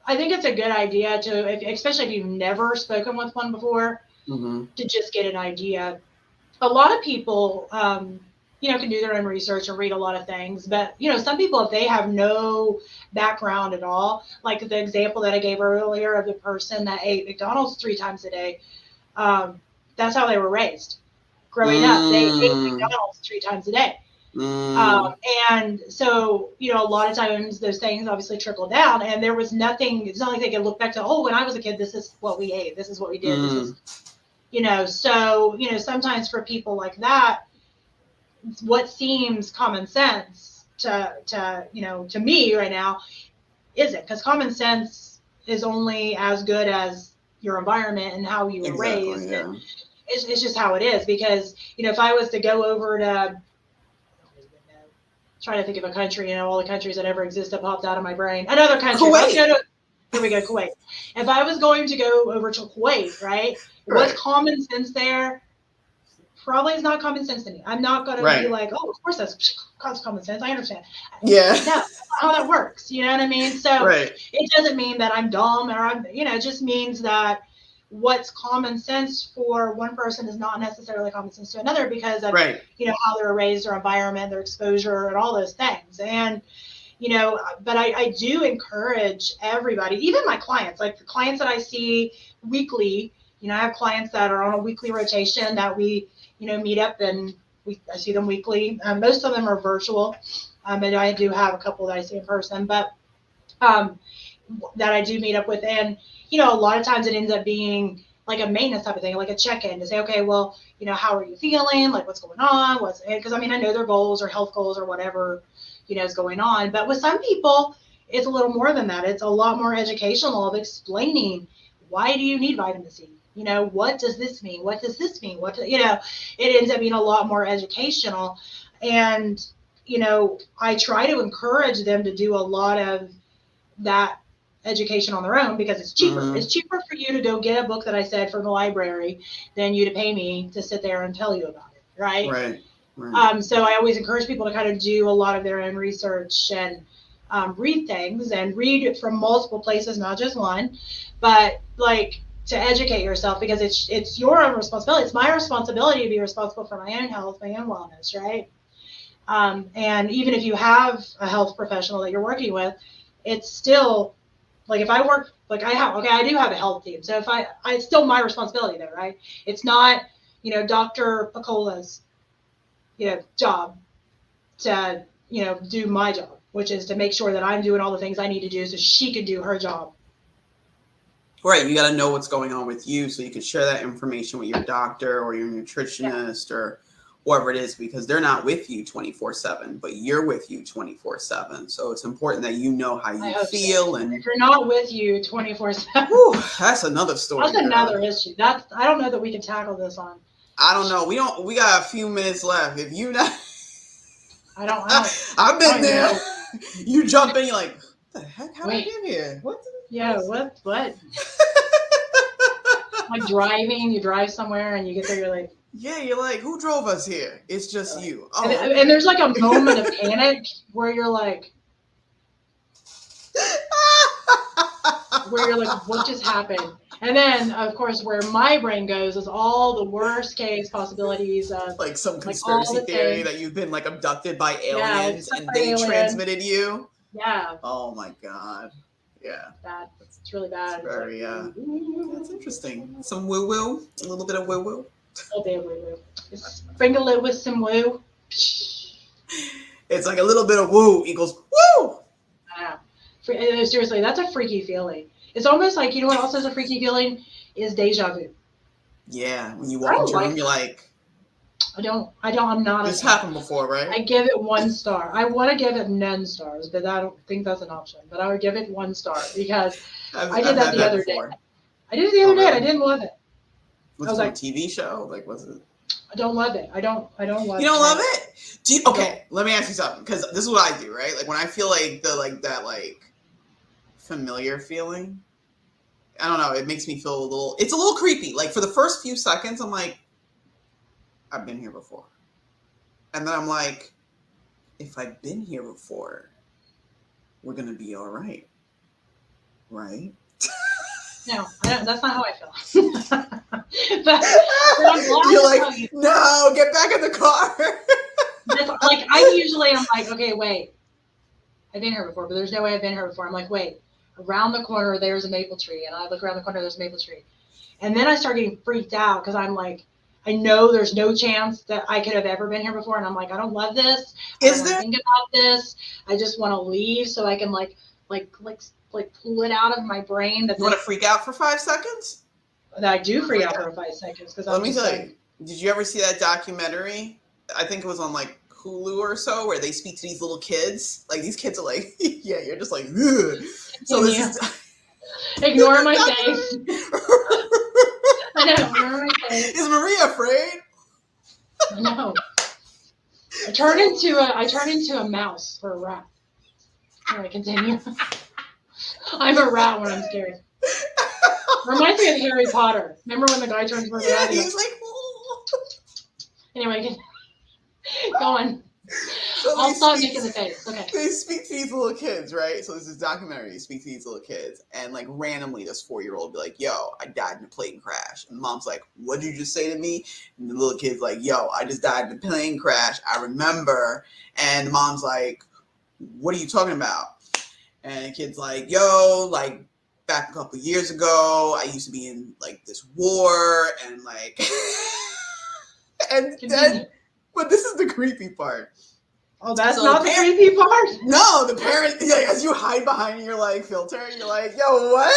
I think it's a good idea to, especially if you've never spoken with one before, to just get an idea. A lot of people, can do their own research and read a lot of things, but some people, if they have no background at all, like the example that I gave earlier of the person that ate McDonald's 3 times a day, that's how they were raised. Growing up, they ate McDonald's 3 times a day. And so, a lot of times those things obviously trickle down, and there was nothing, it's not like they could look back to, when I was a kid, this is what we ate. This is what we did. This is, so, sometimes for people like that, what seems common sense to me right now isn't, because common sense is only as good as your environment and how you were raised. Yeah. And it's just how it is, because, if I was to go over to, trying to think of a country, all the countries that ever existed popped out of my brain. Another country. Kuwait. Here we go, Kuwait. If I was going to go over to Kuwait, right? What's common sense there? Probably is not common sense to me. I'm not going to be like, of course that's common sense. I understand. Yeah. No, that's how that works. You know what I mean? So it doesn't mean that I'm dumb, or it just means that what's common sense for one person is not necessarily common sense to another, because of how they're raised, their environment, their exposure, and all those things. And but I do encourage everybody, even my clients, like the clients that I see weekly. I have clients that are on a weekly rotation that we meet up, and I see them weekly. Most of them are virtual, and I do have a couple that I see in person, but that I do meet up with. And a lot of times it ends up being like a maintenance type of thing, like a check-in to say, okay, well, how are you feeling? Like, what's going on? Because I know their goals or health goals or whatever, is going on. But with some people, it's a little more than that. It's a lot more educational, of explaining, why do you need vitamin C? What does this mean? What does this mean? It ends up being a lot more educational. And I try to encourage them to do a lot of that education on their own because it's cheaper. Mm-hmm. It's cheaper for you to go get a book that I said from the library than you to pay me to sit there and tell you about it, right? Right. So I always encourage people to kind of do a lot of their own research and read things and read from multiple places, not just one, but like to educate yourself because it's your own responsibility. It's my responsibility to be responsible for my own health, my own wellness, right? And even if you have a health professional that you're working with, it's still like if I work, like I do have a health team. So if it's still my responsibility though, right? It's not, Dr. Pacola's, job to, do my job, which is to make sure that I'm doing all the things I need to do so she can do her job. Right. You got to know what's going on with you so you can share that information with your doctor or your nutritionist or whoever it is, because they're not with you 24/7, but you're with you 24/7. So it's important that you know how you feel. So. And if you're not with you 24/7, that's another story. That's another issue. I don't know that we can tackle this on. I don't know. We got a few minutes left. If you not, I don't know. I've been there. Know. You jump in, you're like, what the heck? How did I get here? What? What? Like driving, you drive somewhere and you get there, you're like, yeah, you're like, who drove us here? It's just you. Oh, and there's like a moment of panic where you're like, what just happened? And then, of course, where my brain goes is all the worst case possibilities of like some conspiracy theory that you've been like abducted by aliens and they transmitted you. Yeah. Oh my God. Yeah. Bad. It's really bad. It's very, that's interesting. Some woo-woo, a little bit of woo-woo. A little bit of woo-woo. Sprinkle it with some woo. It's like a little bit of woo equals woo. Seriously, that's a freaky feeling. It's almost like, you know what else is a freaky feeling? Is deja vu. Yeah, when you walk into a room, you're like, I'm not. This happened before, right? I give it 1 star. I want to give it none stars, but I don't think that's an option. But I would give it 1 star because I did that the other day. I did it the other day. I didn't love it. Was it a TV show? Like, was it? I don't love it. I don't love it. You don't love it? Okay, let me ask you something, because this is what I do, right? Like when I feel like that familiar feeling, I don't know, it makes me feel it's a little creepy. Like for the first few seconds, I'm like, I've been here before. And then I'm like, if I've been here before, we're going to be all right. Right? No, that's not how I feel. but I'm glad you're like, no, get back in the car. Like I usually am like, okay, wait. I've been here before, but there's no way I've been here before. I'm like, wait, around the corner there's a maple tree, and I look around the corner there's a maple tree, and then I start getting freaked out because I'm like, I know there's no chance that I could have ever been here before, and I'm like, I don't love this. I don't want to think about this. I just want to leave so I can like pull it out of my brain. You want to freak out for 5 seconds? I do freak out for 5 seconds because let me tell you. Did you ever see that documentary? I think it was on like Hulu or so, where they speak to these little kids. Like these kids are like, yeah, you're just like, ugh. So this is ignore my face. I know, ignore my face. Is Maria afraid? No. I turn into a mouse or a rat. Anyway, continue. I'm a rat when I'm scared. Reminds me of Harry Potter. Remember when the guy turns into a rat? He's like, oh. Anyway, go on. So I'll stop making the face. Okay. They speak to these little kids, right? So this is a documentary. They speak to these little kids, and like randomly, this 4-year-old be like, "Yo, I died in a plane crash." And the mom's like, "What did you just say to me?" And the little kid's like, "Yo, I just died in a plane crash. I remember." And the mom's like, "What are you talking about?" And the kid's like, "Yo, like back a couple of years ago, I used to be in like this war, and like, and then." But this is the creepy part. Oh, that's so not the creepy part? No, the parent, like, as you hide behind your like filter, you're like, yo, what?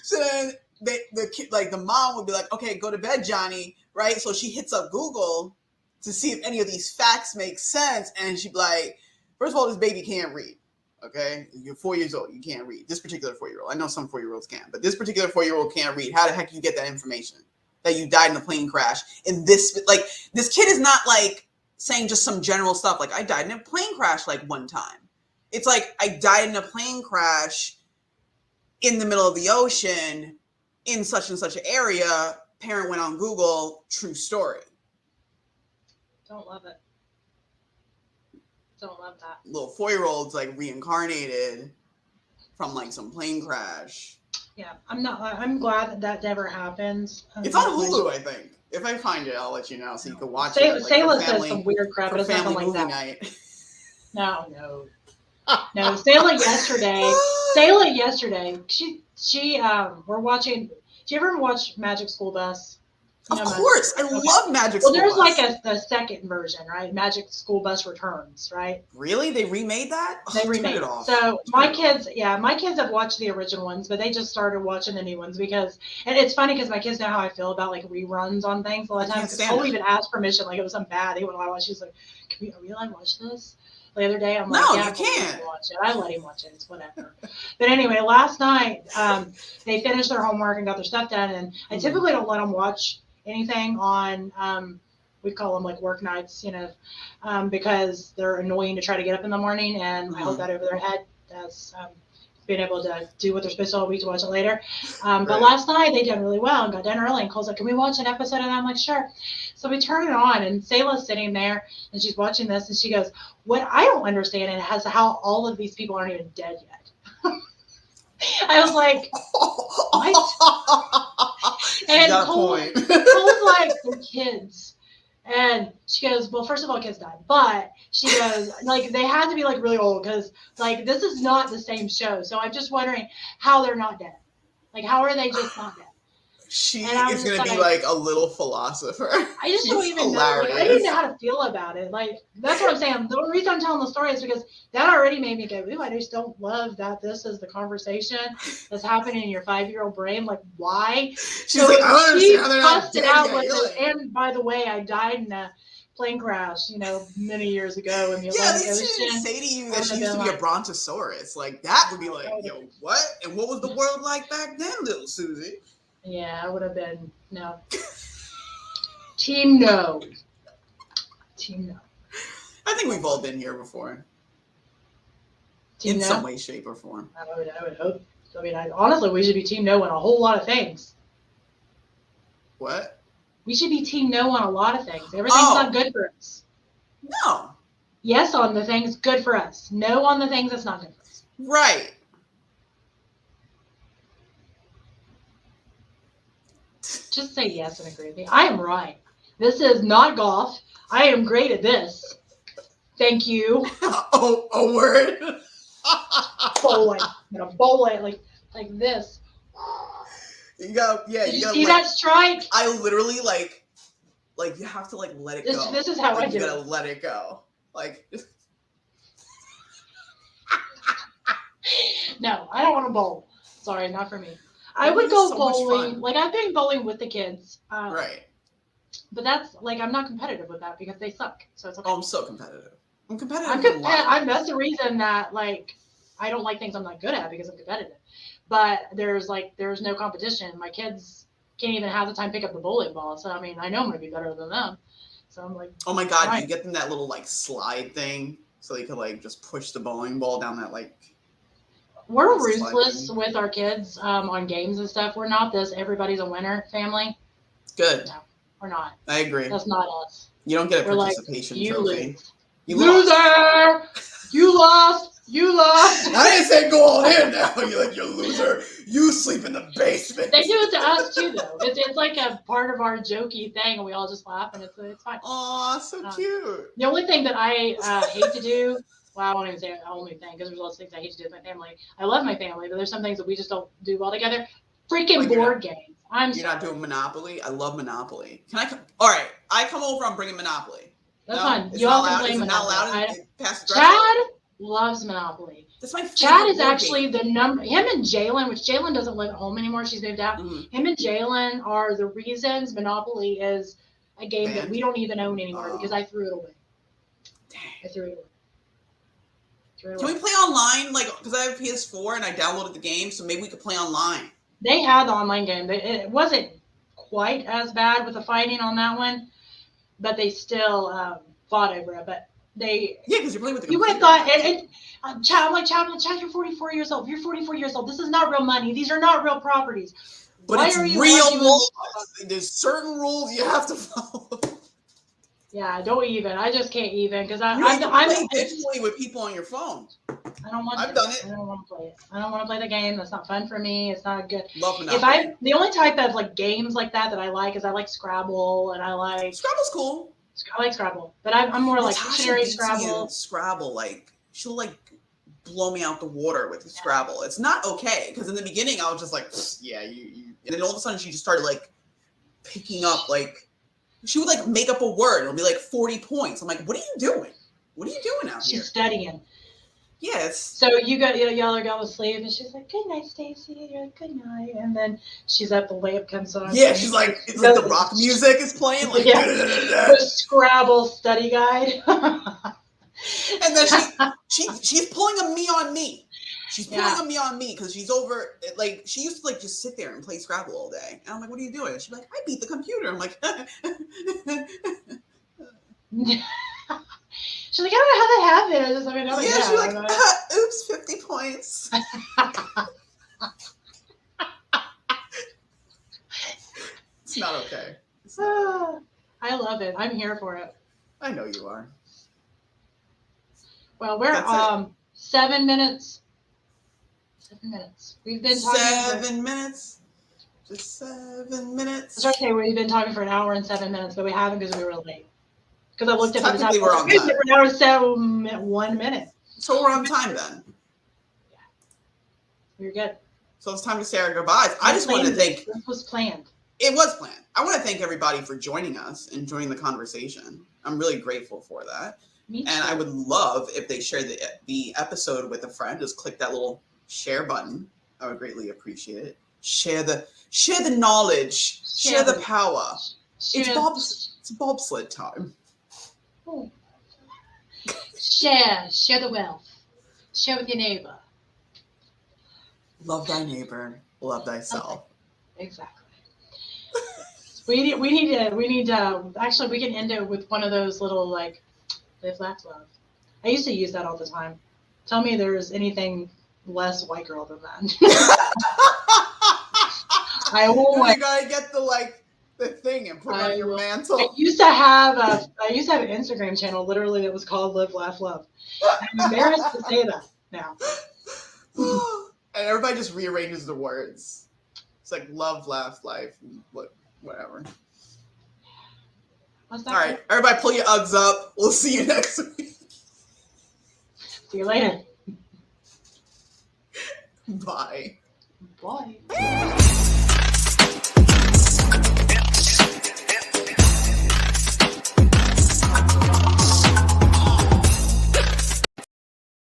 So then the kid, like the mom would be like, okay, go to bed, Johnny, right? So she hits up Google to see if any of these facts make sense. And she'd be like, first of all, this baby can't read. Okay, you're 4 years old. You can't read. This particular 4-year-old. I know some 4-year-olds can, but this particular 4-year-old can't read. How the heck do you get that information? That you died in a plane crash? And this kid is not like saying just some general stuff. Like, I died in a plane crash like one time. It's like, I died in a plane crash in the middle of the ocean in such and such an area. Parent went on Google, true story. Don't love it. Don't love that. Little 4-year-olds like reincarnated from like some plane crash. Yeah, I'm glad that never happens. It's on Hulu, I think. If I find it, I'll let you know so you can watch it. Like, Sayla says some weird crap, but it's nothing like that. Night. No. Sayla yesterday, she we're watching. Do you ever watch Magic School Bus? Of course, I love Magic School Bus. Well, there's like a second version, right? Magic School Bus Returns, right? Really? They remade that? They remade it. So my kids have watched the original ones, but they just started watching the new ones because, and it's funny because my kids know how I feel about like reruns on things a lot of times. Cole even asked permission, like it was something bad. They wouldn't want to watch. She's like, are we allowed to watch this? The other day, I'm like, no, yeah, you can't watch it. I let him watch it. It's whatever. But anyway, last night they finished their homework and got their stuff done, and I typically don't let them watch anything on we call them like work nights, because they're annoying to try to get up in the morning, and I hold that over their head as being able to do what they're supposed to all week to watch it later. But last night they did really well and got done early, and Cole's like, can we watch an episode? And I'm like, sure. So we turn it on, and Sayla's sitting there and she's watching this, and she goes, what I don't understand is how all of these people aren't even dead yet. I was like, what? And Cole's like, they're kids. And she goes, well, first of all, kids died. But she goes, like, they had to be, like, really old because, like, this is not the same show. So I'm just wondering how they're not dead. Like, how are they just not dead? She is going to be, like, a little philosopher. I just don't even know. Like, I didn't know how to feel about it. Like, that's what I'm saying. The reason I'm telling the story is because that already made me go, ooh, I just don't love that this is the conversation that's happening in your 5-year-old brain. Like, why? She's like, I don't understand how they're not dead out with it. And by the way, I died in a plane crash, many years ago in the Atlantic Ocean. She didn't say to you that she used to be a brontosaurus. Like, that would be like, yo, what? And what was the world like back then, little Susie? Yeah, I would have been, no. Team no. I think we've all been here before. In some way, shape, or form. I would hope. I mean, honestly, we should be team no on a whole lot of things. What? We should be team no on a lot of things. Everything's not good for us. No. Yes on the things good for us. No on the things that's not good for us. Right. Just say yes and agree with me. I am right. This is not golf. I am great at this. Thank you. A word. Bowling. I'm gonna bowl it like this. You go. Yeah. Did you see that strike? I literally like you have to let it go. This is how I do it. You gotta let it go. Like. No, I don't want to bowl. Sorry, not for me. I would go bowling. Like, I've been bowling with the kids. Right. But that's, I'm not competitive with that because they suck. So it's okay. Oh, I'm so competitive. I'm competitive. That's the reason that, I don't like things I'm not good at because I'm competitive. But there's no competition. My kids can't even have the time to pick up the bowling ball. So, I mean, I know I'm going to be better than them. So I'm like, oh my God, you get them that little, slide thing so they could, just push the bowling ball down that, We're ruthless with our kids on games and stuff. We're not this everybody's a winner family. Good. No, we're not. I agree. That's not us. You don't get a participation trophy. Lose. You loser! You lost! You lost! I didn't say go all in now. You're like, you loser. You sleep in the basement. They do it to us too, though. It's like a part of our jokey thing, and we all just laugh, and it's fine. Aw, so cute. The only thing that I hate to do, well, I won't even say the only thing, because there's lots of things I hate to do with my family. I love my family, but there's some things that we just don't do well together. Freaking board games. You're not doing Monopoly? I love Monopoly. Can I come? All right, I come over, I'm bringing Monopoly. That's fine. You all can play Monopoly. Chad loves Monopoly. That's my favorite. Chad is actually the number. Him and Jalen, which Jalen doesn't live at home anymore. She's moved out. Mm-hmm. Him and Jalen are the reasons Monopoly is a game that we don't even own anymore because I threw it away. Dang. I threw it away. Can we play online? Because I have PS4 and I downloaded the game, so maybe we could play online. They had the online game. It wasn't quite as bad with the fighting on that one, but they still fought over it, but they. Yeah, because you're playing with the computer. You would have thought, Chad, I'm like, Chad, you're 44 years old. You're 44 years old. This is not real money. These are not real properties. But why it's are you real laws. There's certain rules you have to follow. Yeah, don't even. I just can't even because I'm digitally with people on your phone. I don't want. I've done it. I don't want to play it. I don't want to play the game. That's not fun for me. It's not good. Love Monopoly. The only type of like games like that I like is I like Scrabble and I like. Scrabble's cool. I like Scrabble, but I'm more like dictionary Scrabble. Scrabble, like she'll like blow me out the water with the Scrabble. It's not okay because in the beginning I was just like, yeah, you, and then all of a sudden she just started like picking up like. She would like make up a word. It'll be like 40 points. I'm like, what are you doing? What are you doing out here? She's studying. Yes. So y'all are going to sleep, and she's like, "Good night, Stacey." You're like, "Good night," and then she's up. The lamp comes on. Yeah, she's like, it's like the rock music is playing. Like, the Scrabble study guide. And then she's pulling a me on me. She's pulling a me on me because she's over. Like she used to like just sit there and play Scrabble all day, and I'm like, "What are you doing?" She's like, "I beat the computer." I'm like, she's like, "I don't know how that happened." I just like, "No, yeah." She's like, "Oops, 50 points." It's not okay. I love it. I'm here for it. I know you are. Well, we're 7 minutes. 7 minutes. We've been talking 7 minutes. Just 7 minutes. It's okay. We've been talking for an hour and 7 minutes, but we haven't because we were late. Because I looked at the time. We're on time. For an hour and 1 minute. So we're on time then. Yeah. We're good. So it's time to say our goodbyes. I just wanted to thank. This was planned. It was planned. I want to thank everybody for joining us and joining the conversation. I'm really grateful for that. Me too. And I would love if they share the episode with a friend. Just click that little share button. I would greatly appreciate it. Share the knowledge. Share the power. It's bobsled time. Oh. Share the wealth. Share with your neighbor. Love thy neighbor. Love thyself. Exactly. we need to actually we can end it with one of those little like live, laugh, love. I used to use that all the time. Tell me there's anything less white girl than that. You gotta get the thing and put it on your mantle. I used to have an Instagram channel literally that was called Live, Laugh, Love. I'm embarrassed to say that now. And everybody just rearranges the words. It's like love, laugh, life, whatever. All right, everybody pull your Uggs up. We'll see you next week. See you later. Bye. Bye.